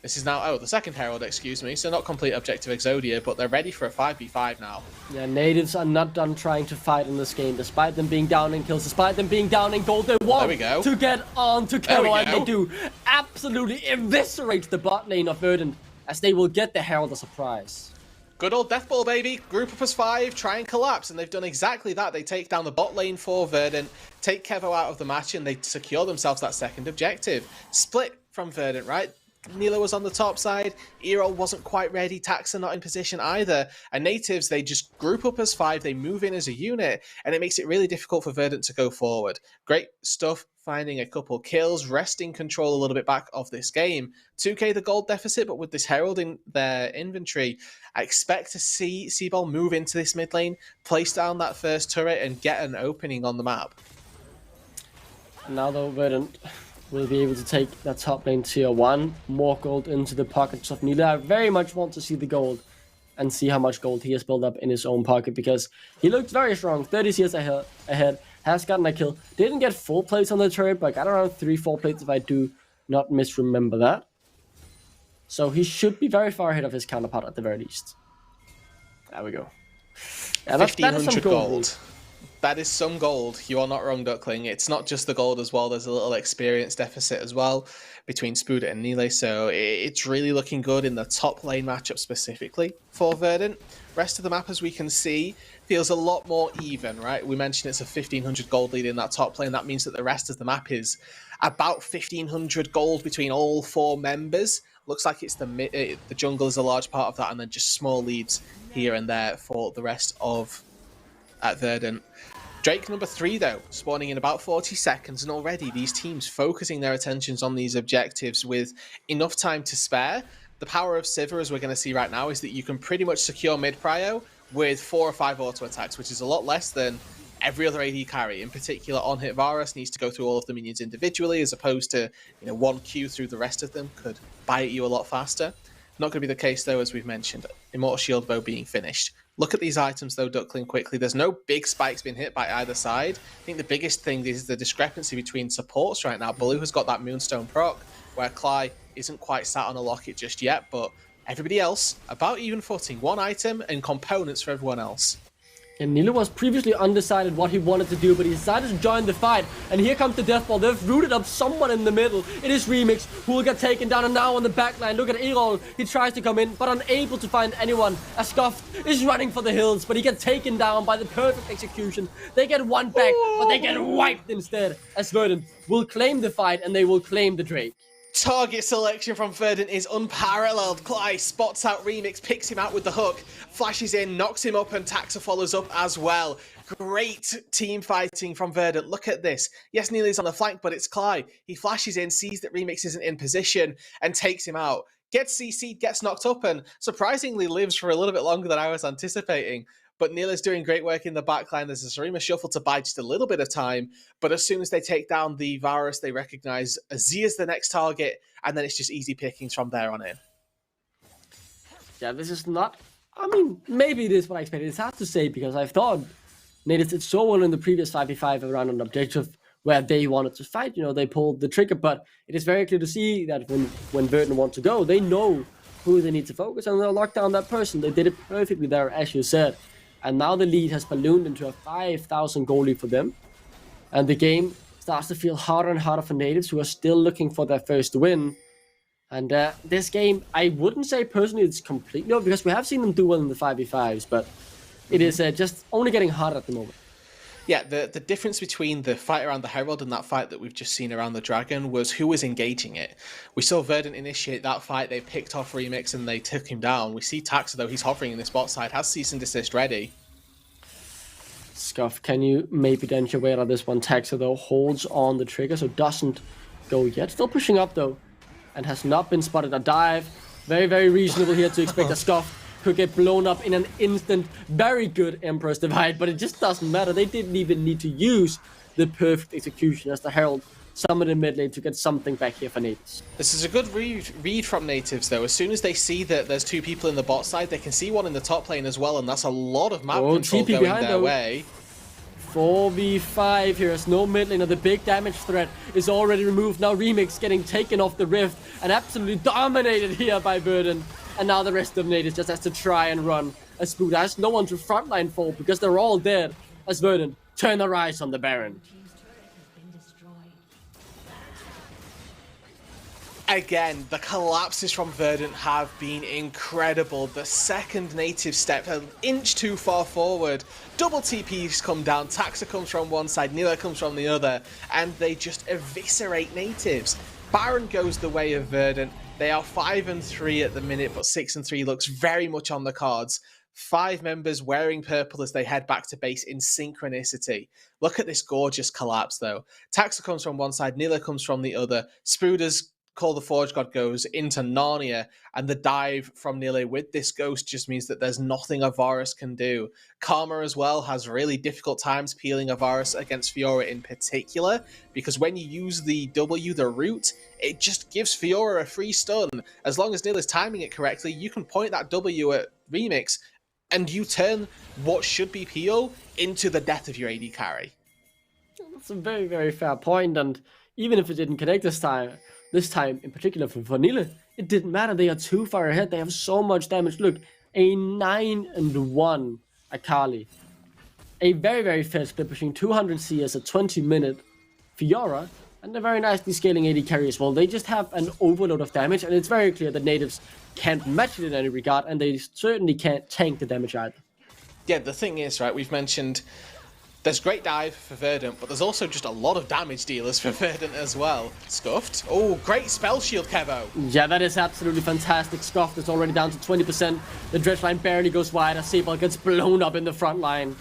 This is now, the second Herald, excuse me. So not complete objective Exodia, but they're ready for a 5v5 now. Yeah, Nativz are not done trying to fight in this game, despite them being down in kills, despite them being down in gold. They want to get on to Kevo, and they do absolutely eviscerate the bot lane of Verdant, as they will get the Herald as a prize. Good old death ball, baby. Group up as 5, try and collapse, and they've done exactly that. They take down the bot lane for Verdant, take Kevo out of the match, and they secure themselves that second objective. Split from Verdant, right? Nila was on the top side, Erol wasn't quite ready, Taxa not in position either, and Nativz, they just group up as 5, they move in as a unit, and it makes it really difficult for Verdant to go forward. Great stuff, finding a couple kills, wresting control a little bit back of this game. 2k the gold deficit, but with this Herald in their inventory, I expect to see Seaball move into this mid lane, place down that first turret, and get an opening on the map. Now though, Verdant will be able to take that top lane tier 1, more gold into the pockets of Nila. I very much want to see the gold and see how much gold he has built up in his own pocket, because he looked very strong, 30 CS ahead, has gotten a kill. Didn't get full plates on the turret, but got around 3-4 plates if I do not misremember that. So he should be very far ahead of his counterpart at the very least. There we go. Yeah, 1,500 gold. That is some gold. You are not wrong, Duckling. It's not just the gold as well. There's a little experience deficit as well between Spuda and Nile. So it's really looking good in the top lane matchup specifically for Verdant. Rest of the map, as we can see, feels a lot more even, right? We mentioned it's a 1,500 gold lead in that top lane. That means that the rest of the map is about 1,500 gold between all 4 members. Looks like it's the jungle is a large part of that, and then just small leads here and there for the rest of Verdant. Drake number 3 though, spawning in about 40 seconds, and already these teams focusing their attentions on these objectives with enough time to spare. The power of Sivir, as we're going to see right now, is that you can pretty much secure mid-prio with 4 or 5 auto attacks, which is a lot less than every other AD carry. In particular, on-hit Varus needs to go through all of the minions individually, as opposed to, you know, 1 Q through the rest of them could buy at you a lot faster. Not going to be the case though, as we've mentioned. Immortal Shield Bow being finished. Look at these items though, Duckling, quickly. There's no big spikes being hit by either side. I think the biggest thing is the discrepancy between supports right now. Blue has got that Moonstone proc, where Cly isn't quite sat on a locket just yet, but everybody else, about even footing. 1 item and components for everyone else. And Nilo was previously undecided what he wanted to do, but he decided to join the fight. And here comes the death ball. They've rooted up someone in the middle. It is Remix who will get taken down, and now on the backline. Look at Erol. He tries to come in, but unable to find anyone. As Scuffed is running for the hills, but he gets taken down by the perfect execution. They get 1 back, but they get wiped instead. As Verdant will claim the fight, and they will claim the Drake. Target selection from Verdant is unparalleled. Cly spots out Remix, picks him out with the hook, flashes in, knocks him up, and Taxa follows up as well. Great team fighting from Verdant. Look at this. Yes, Neely's on the flank, but it's Cly. He flashes in, sees that Remix isn't in position, and takes him out. Gets CC'd, gets knocked up, and surprisingly lives for a little bit longer than I was anticipating. But Neela's doing great work in the backline. There's a Sarima shuffle to buy just a little bit of time. But as soon as they take down the Varus, they recognize Z as the next target. And then it's just easy pickings from there on in. Yeah, this is not... I mean, maybe it is what I expected. It's hard to say, because I thought Nativz did so well in the previous 5v5 around an objective where they wanted to fight. You know, they pulled the trigger. But it is very clear to see that when Verdant wants to go, they know who they need to focus, and they'll lock down that person. They did it perfectly there, as you said. And now the lead has ballooned into a 5,000 goal lead for them. And the game starts to feel harder and harder for Nativz, who are still looking for their first win. And this game, I wouldn't say personally it's completely over, because we have seen them do well in the 5v5s, but it is just only getting harder at the moment. Yeah, the difference between the fight around the Herald and that fight that we've just seen around the Dragon was who was engaging it. We saw Verdant initiate that fight, they picked off Remix and they took him down. We see Taxa though, he's hovering in this bot side, has cease and desist ready. Scuff, can you maybe dent your way out of this one? Taxa though holds on the trigger, so doesn't go yet. Still pushing up though, and has not been spotted. A dive, very, very reasonable here to expect a Scuff. Could get blown up in an instant. Very good Emperor's Divide, but it just doesn't matter. They didn't even need to use the perfect execution as the Herald summoned in mid lane to get something back here for Nativz. This is a good read from Nativz though. As soon as they see that there's 2 people in the bot side, they can see one in the top lane as well, and that's a lot of map control TP going their way. 4v5 here as no mid laner. The big damage threat is already removed. Now Remix getting taken off the rift and absolutely dominated here by Verdant. And now the rest of Nativz just has to try and run. As Spuda has no one to frontline for, because they're all dead. As Verdant turn their eyes on the Baron. Again, the collapses from Verdant have been incredible. The second Nativz step an inch too far forward. Double TPs come down, Taxa comes from one side, Nila comes from the other, and they just eviscerate Nativz. Baron goes the way of Verdant. They are 5-3 at the minute, but 6-3 looks very much on the cards. 5 members wearing purple as they head back to base in synchronicity. Look at this gorgeous collapse, though. Taxa comes from one side, Nila comes from the other. Spooder's Call the Forge God goes into Narnia, and the dive from Nila with this ghost just means that there's nothing Avaris can do. Karma as well has really difficult times peeling Avaris against Fiora in particular, because when you use the W, the root, it just gives Fiora a free stun. As long as Nila's timing it correctly, you can point that W at Remix, and you turn what should be peel into the death of your AD carry. That's a very, very fair point, and even if it didn't connect this time in particular for Vanilla, it didn't matter. They are too far ahead. They have so much damage. Look, a 9-1 Akali. A very, very fair split between 200 CS at 20-minute Fiora, and a very nicely scaling AD carry as well. They just have an overload of damage, and it's very clear that Nativz can't match it in any regard, and they certainly can't tank the damage either. Yeah, the thing is, right, we've mentioned there's great dive for Verdant, but there's also just a lot of damage dealers for Verdant as well. Scuffed. Oh, great spell shield, Kevo. Yeah, that is absolutely fantastic. Scuffed is already down to 20%. The dredge line barely goes wide as Sabal gets blown up in the front line.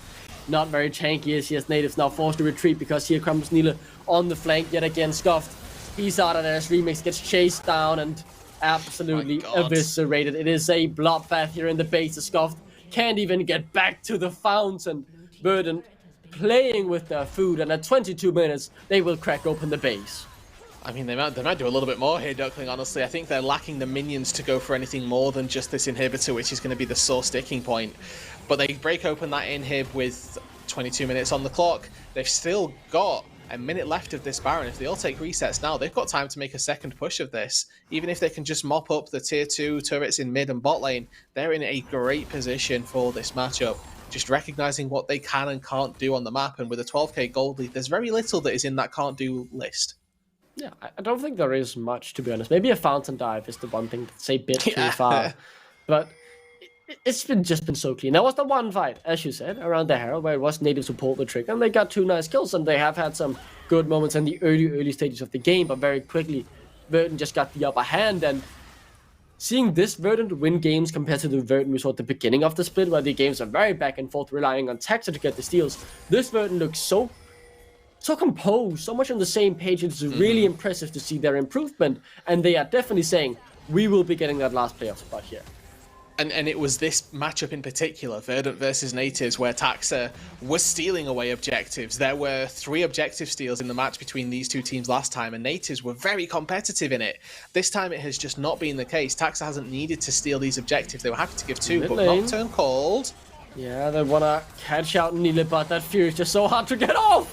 Not very tanky as Nativz now forced to retreat because here comes Nila on the flank yet again. Scuffed. He's out of there as Remix gets chased down and absolutely eviscerated. It is a bloodbath here in the base. Scuffed can't even get back to the fountain. Verdant playing with their food, and at 22 minutes, they will crack open the base. I mean, they might do a little bit more here, Duckling, honestly. I think they're lacking the minions to go for anything more than just this inhibitor, which is going to be the sore sticking point. But they break open that inhib with 22 minutes on the clock. They've still got a minute left of this Baron. If they all take resets now, they've got time to make a second push of this. Even if they can just mop up the tier 2 turrets in mid and bot lane, they're in a great position for this matchup. Just recognizing what they can and can't do on the map, and with a 12k gold lead, there's very little that is in that can't do list. Yeah, I don't think there is much, to be honest. Maybe a fountain dive is the one thing that's a bit too far, but it's just been so clean. There was the one fight, as you said, around the Herald, where it was Nativz who pulled the trigger, and they got 2 nice kills, and they have had some good moments in the early stages of the game, but very quickly, Verdant just got the upper hand, and seeing this Verdant win games compared to the Verdant we saw at the beginning of the split, where the games are very back and forth, relying on Taxa to get the steals, this Verdant looks so composed, so much on the same page. It's really impressive to see their improvement, and they are definitely saying, we will be getting that last playoff spot here. And it was this matchup in particular, Verdant versus Nativz, where Taxa was stealing away objectives. There were 3 objective steals in the match between these two teams last time, and Nativz were very competitive in it. This time it has just not been the case. Taxa hasn't needed to steal these objectives. They were happy to give 2, but Nocturne called. Yeah, they want to catch out Nila, but that Fury is just so hard to get off.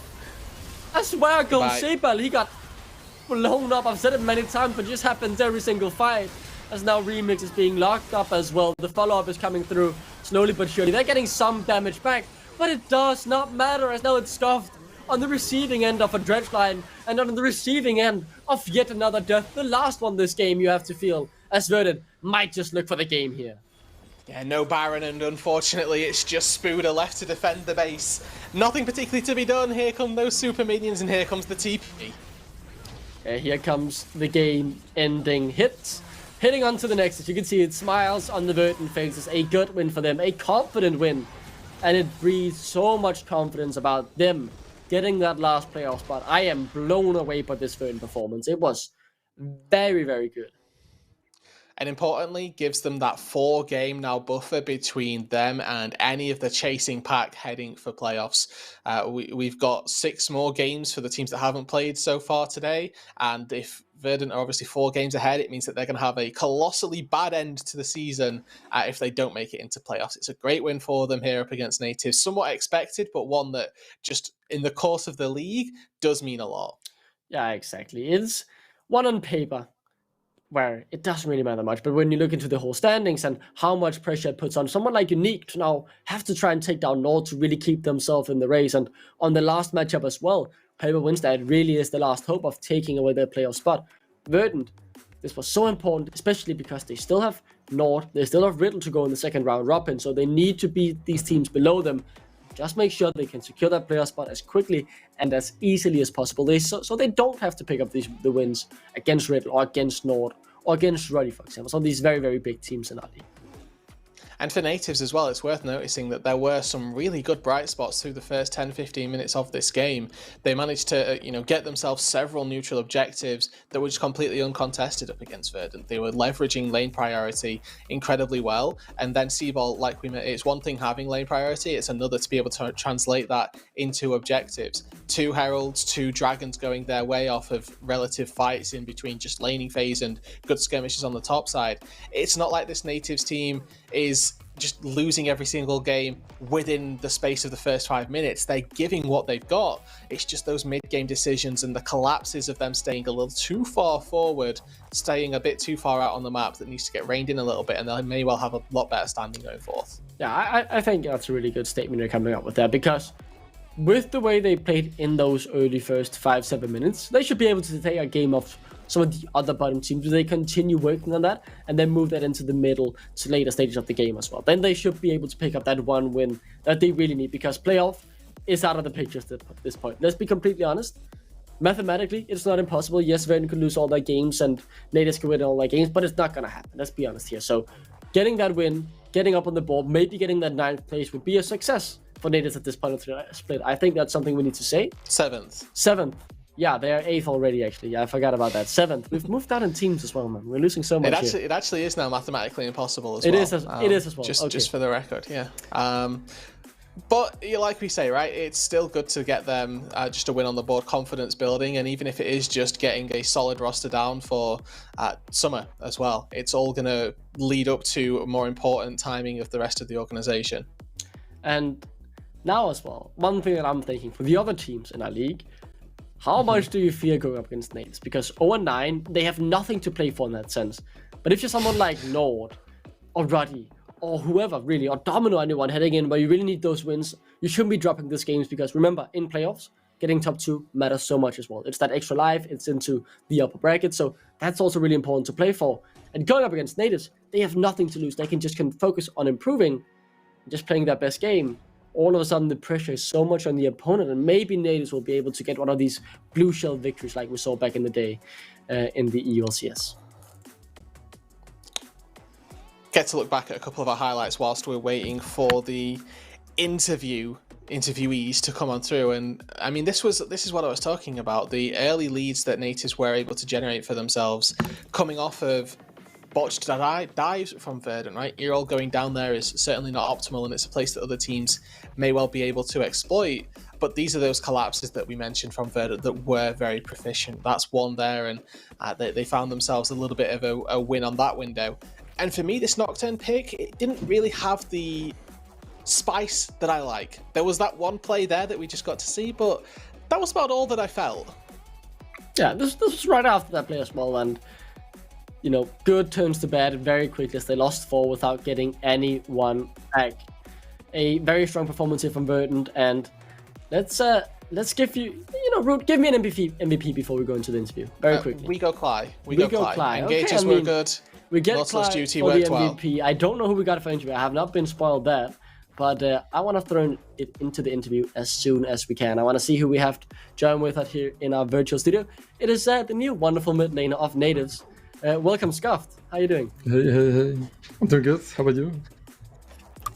I swear, Gold Sabal, he got blown up. I've said it many times, but it just happens every single fight. As now Remix is being locked up as well. The follow-up is coming through slowly but surely. They're getting some damage back, but it does not matter as now it's Scuffed on the receiving end of a dredge line and on the receiving end of yet another death. The last one this game, you have to feel, as Verdant might just look for the game here. Yeah, no Baron, and unfortunately it's just Spooder left to defend the base. Nothing particularly to be done. Here come those super minions, and here comes the TP. Here comes the game-ending hits. Hitting on to the next, as you can see, it smiles on the Verdant faces. A good win for them, a confident win. And it breathes so much confidence about them getting that last playoff spot. I am blown away by this Verdant performance. It was very, very good. And importantly, gives them that 4-game now buffer between them and any of the chasing pack heading for playoffs. We've got 6 more games for the teams that haven't played so far today. And if Verdant are obviously 4 games ahead, it means that they're going to have a colossally bad end to the season if they don't make it into playoffs. It's a great win for them here up against Nativz. Somewhat expected, but one that just in the course of the league does mean a lot. Yeah, exactly. It's one on paper where it doesn't really matter much, but when you look into the whole standings and how much pressure it puts on someone like Unique to now have to try and take down Nord to really keep themselves in the race, and on the last matchup as well, Paper wins that. It really is the last hope of taking away their playoff spot. Verdant, this was so important, especially because they still have Nord, they still have Riddle to go in the second round robin, so they need to beat these teams below them. just make sure they can secure that player spot as quickly and as easily as possible. So they don't have to pick up the wins against Red or against Nord or against Ruddy, for example. Some of these very, very big teams in our league. And for Nativz as well, it's worth noticing that there were some really good bright spots through the first 10-15 minutes of this game. They managed to, get themselves several neutral objectives that were just completely uncontested up against Verdant. They were leveraging lane priority incredibly well. And then Seaball, it's one thing having lane priority, it's another to be able to translate that into objectives. 2 Heralds, 2 Dragons going their way off of relative fights in between just laning phase and good skirmishes on the top side. It's not like this Nativz team is just losing every single game within the space of the first 5 minutes. They're giving what they've got. It's just those mid-game decisions and the collapses of them staying a little too far forward, staying a bit too far out on the map that needs to get reined in a little bit, and they may well have a lot better standing going forth. Yeah, I think that's a really good statement you're coming up with there, because with the way they played in those early first 5-7 minutes, they should be able to take a game off some of the other bottom teams. They continue working on that and then move that into the middle to later stages of the game as well. Then they should be able to pick up that one win that they really need, because playoff is out of the picture at this point. Let's be completely honest. Mathematically, it's not impossible. Yes, Verdant could lose all their games and Nativz could win all their games, but it's not going to happen. Let's be honest here. So getting that win, getting up on the board, maybe getting that 9th place would be a success for Nativz at this point of the split. I think that's something we need to say. 7th. Yeah, they are 8th already, actually. Yeah, I forgot about that. 7th. We've moved out in teams as well, man. We're losing so much. It actually is now mathematically impossible as well. It is as well. Just for the record, yeah. But like we say, right, it's still good to get them just a win on the board, confidence building, and even if it is just getting a solid roster down for summer as well, it's all going to lead up to a more important timing of the rest of the organization. And now as well, one thing that I'm thinking for the other teams in our league, how much do you fear going up against Nativz? Because 0-9, they have nothing to play for in that sense. But if you're someone like Nord or Ruddy or whoever really, or Domino, anyone heading in where you really need those wins, you shouldn't be dropping these games, because remember, in playoffs, getting top 2 matters so much as well. It's that extra life, it's into the upper bracket, so that's also really important to play for. And going up against Nativz, they have nothing to lose. They can focus on improving, just playing their best game. All of a sudden, the pressure is so much on the opponent, and maybe Nativz will be able to get one of these blue shell victories like we saw back in the day in the EULCS. Get to look back at a couple of our highlights whilst we're waiting for the interviewees to come on through. And I mean, this is what I was talking about, the early leads that Nativz were able to generate for themselves coming off of botched dives from Verdant, right? You're all going down there is certainly not optimal, and it's a place that other teams may well be able to exploit. But these are those collapses that we mentioned from Verdant that were very proficient. That's one there, and they found themselves a little bit of a win on that window. And for me, this Nocturne pick, it didn't really have the spice that I like. There was that one play there that we just got to see, but that was about all that I felt. Yeah, this was right after that play as well, and good turns to bad very quickly as they lost 4 without getting anyone back. A very strong performance here from Verdant, and let's give you, Root, give me an MVP before we go into the interview, very quickly. We go Cly. We go Cly. Engages were good. We get Cly for the MVP. Well. I don't know who we got for interview. I have not been spoiled that, but I want to throw it into the interview as soon as we can. I want to see who we have join with us here in our virtual studio. It is the new wonderful mid laner of Nativz. Welcome, Scuffed. How you doing? Hey. I'm doing good. How about you?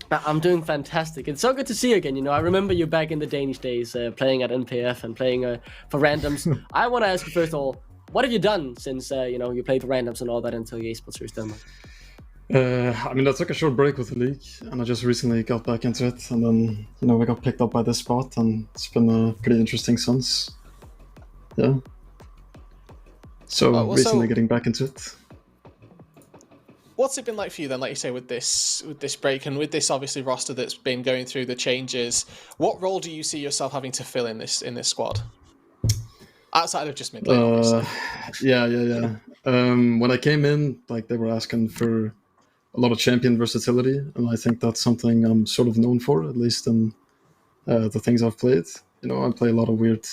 I'm doing fantastic. It's so good to see you again. I remember you back in the Danish days playing at NPF and playing for randoms. I want to ask you first of all, what have you done since you played for randoms and all that until you esports Series Denmark? I took a short break with the league, and I just recently got back into it, and then we got picked up by this spot, and it's been pretty interesting since. Yeah. So recently getting back into it. What's it been like for you then, like you say, with this break and with this obviously roster that's been going through the changes? What role do you see yourself having to fill in this squad? Outside of just mid lane, obviously. Yeah. When I came in, they were asking for a lot of champion versatility, and I think that's something I'm sort of known for, at least in the things I've played. I play a lot of weird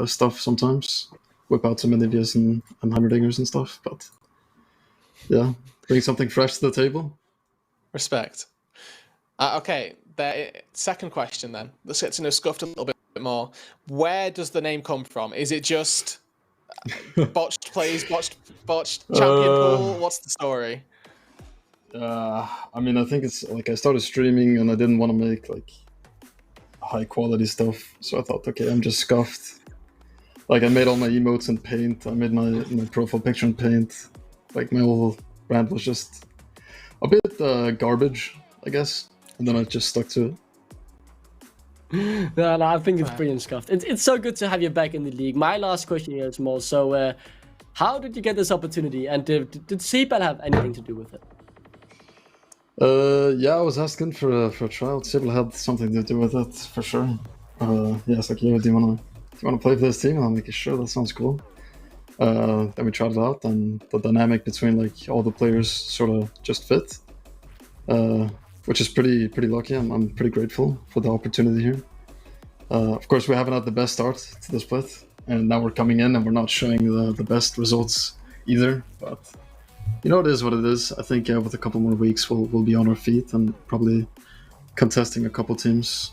stuff sometimes, whip out some Nativz and Hammerdingers and stuff, but yeah, bring something fresh to the table. Respect. Okay, second question then. Let's get to know Scuffed a little bit more. Where does the name come from? Is it just botched plays, botched champion pool? What's the story? I mean, I think it's like I started streaming and I didn't want to make like high quality stuff, so I thought, okay, I'm just Scuffed. Like I made all my emotes in Paint. I made my profile picture in Paint. Like my whole brand was just a bit garbage, I guess. And then I just stuck to it. No, I think it's brilliant, Scuffed. It's so good to have you back in the league. My last question here is more so, how did you get this opportunity, and did Sebal have anything to do with it? Yeah, I was asking for a trial. Sebal had something to do with it for sure. Yeah, it's like, yeah, do you want to play for this team? And I'm like, sure, that sounds cool. Then we tried it out, and the dynamic between like all the players sort of just fit, which is pretty lucky. I'm pretty grateful for the opportunity here. Of course, we haven't had the best start to the split, and now we're coming in and we're not showing the best results either. But you know, it is what it is. I think with a couple more weeks, we'll be on our feet and probably contesting a couple teams.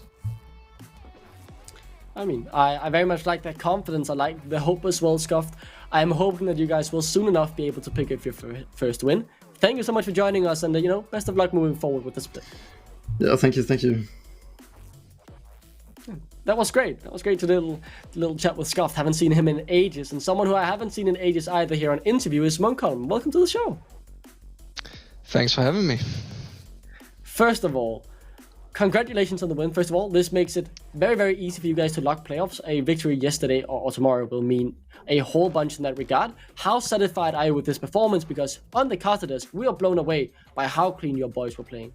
I mean, I very much like that confidence. I like the hope as well, Scuffed. I'm hoping that you guys will soon enough be able to pick up your first win. Thank you so much for joining us, and best of luck moving forward with the split. Yeah, thank you. That was great. That was great to do a little chat with Scuffed. Haven't seen him in ages, and someone who I haven't seen in ages either here on interview is Munkholm. Welcome to the show. Thanks for having me. First of all, congratulations on the win. First of all, this makes it very, very easy for you guys to lock playoffs. A victory yesterday or tomorrow will mean a whole bunch in that regard. How satisfied are you with this performance? Because on the caster desk, we are blown away by how clean your boys were playing.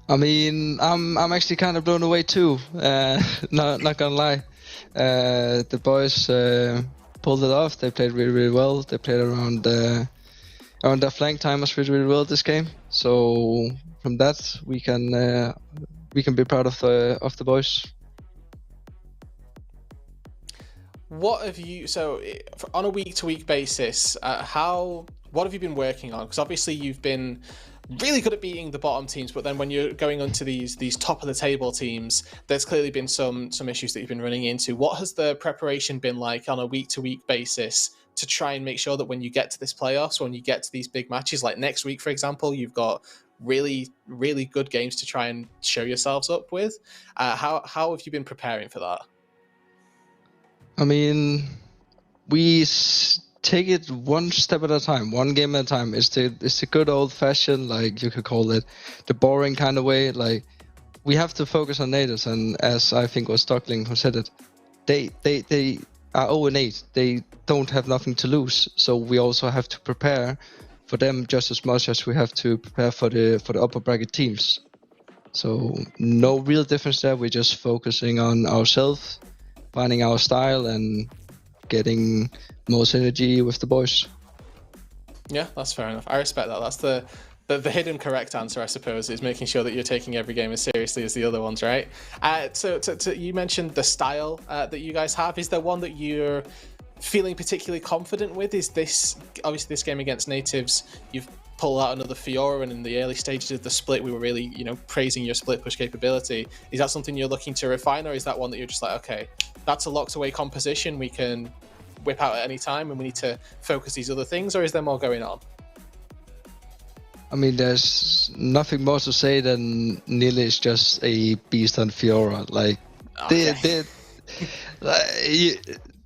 I mean, I'm actually kind of blown away too. Not gonna lie, the boys pulled it off. They played really well. They played around their flank timers really well this game. So from that, we can be proud of the boys. What have you, so on a week-to-week basis, what have you been working on? Because obviously you've been really good at beating the bottom teams, but then when you're going onto these top of the table teams, there's clearly been some issues that you've been running into. What has the preparation been like on a week-to-week basis to try and make sure that when you get to this playoffs, when you get to these big matches, like next week, for example, you've got really, really good games to try and show yourselves up with? How have you been preparing for that? I mean, we take it one step at a time, one game at a time. It's the good old fashioned, like you could call it, the boring kind of way. Like we have to focus on Nativz, and as I think was Stockling who said it, they are 0-8. They don't have nothing to lose, so we also have to prepare for them just as much as we have to prepare for the upper bracket teams. So no real difference there. We're just focusing on ourselves, finding our style, and getting more synergy with the boys. Yeah, that's fair enough. I respect that. That's the hidden correct answer, I suppose, is making sure that you're taking every game as seriously as the other ones, right? So you mentioned the style that you guys have. Is there one that you're feeling particularly confident with? Is this, obviously this game against Nativz, you've pulled out another Fiora, and in the early stages of the split, we were really, praising your split push capability. Is that something you're looking to refine, or is that one that you're just like, okay, that's a locked away composition, we can whip out at any time and we need to focus these other things, or is there more going on? I mean, there's nothing more to say than Nile is just a beast on Fiora. Like, okay.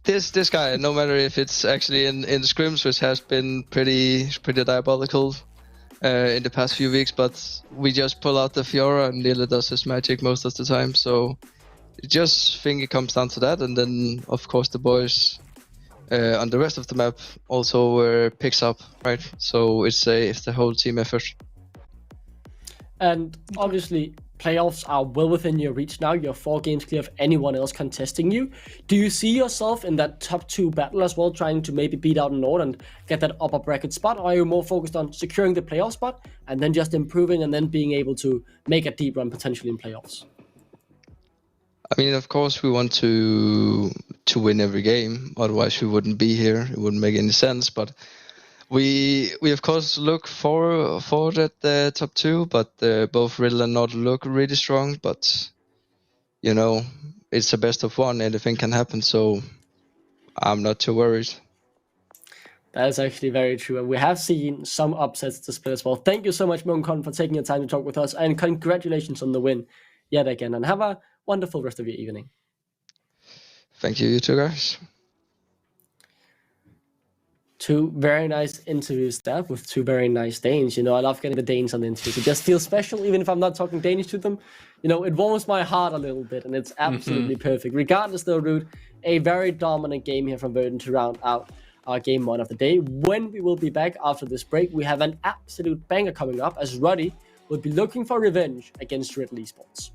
This guy, no matter if it's actually in the scrims, which has been pretty diabolical in the past few weeks, but we just pull out the Fiora and Nile does his magic most of the time. So I just think it comes down to that, and then of course the boys on the rest of the map also picks up, right? So it's the whole team effort. And obviously, playoffs are well within your reach now. You're 4 games clear of anyone else contesting you. Do you see yourself in that top 2 battle as well, trying to maybe beat out Nord and get that upper bracket spot? Or are you more focused on securing the playoff spot and then just improving and then being able to make a deep run potentially in playoffs? I mean, of course, we want to win every game. Otherwise, we wouldn't be here. It wouldn't make any sense. But We of course look forward at the top 2, but both Riddle and Nord look really strong. But you know, it's a best of 1. Anything can happen, so I'm not too worried. That is actually very true, and we have seen some upsets to split as well. Thank you so much, Monkon, for taking your time to talk with us, and congratulations on the win yet again, and have a wonderful rest of your evening. Thank you, you two guys. 2 very nice interviews there with 2 very nice Danes. You know, I love getting the Danes on the interviews. It just feels special, even if I'm not talking Danish to them. You know, it warms my heart a little bit, and it's absolutely perfect. Regardless, though, Ruud, a very dominant game here from Verdant to round out our game 1 of the day. When we will be back after this break, we have an absolute banger coming up, as Ruddy will be looking for revenge against Riddle Esports.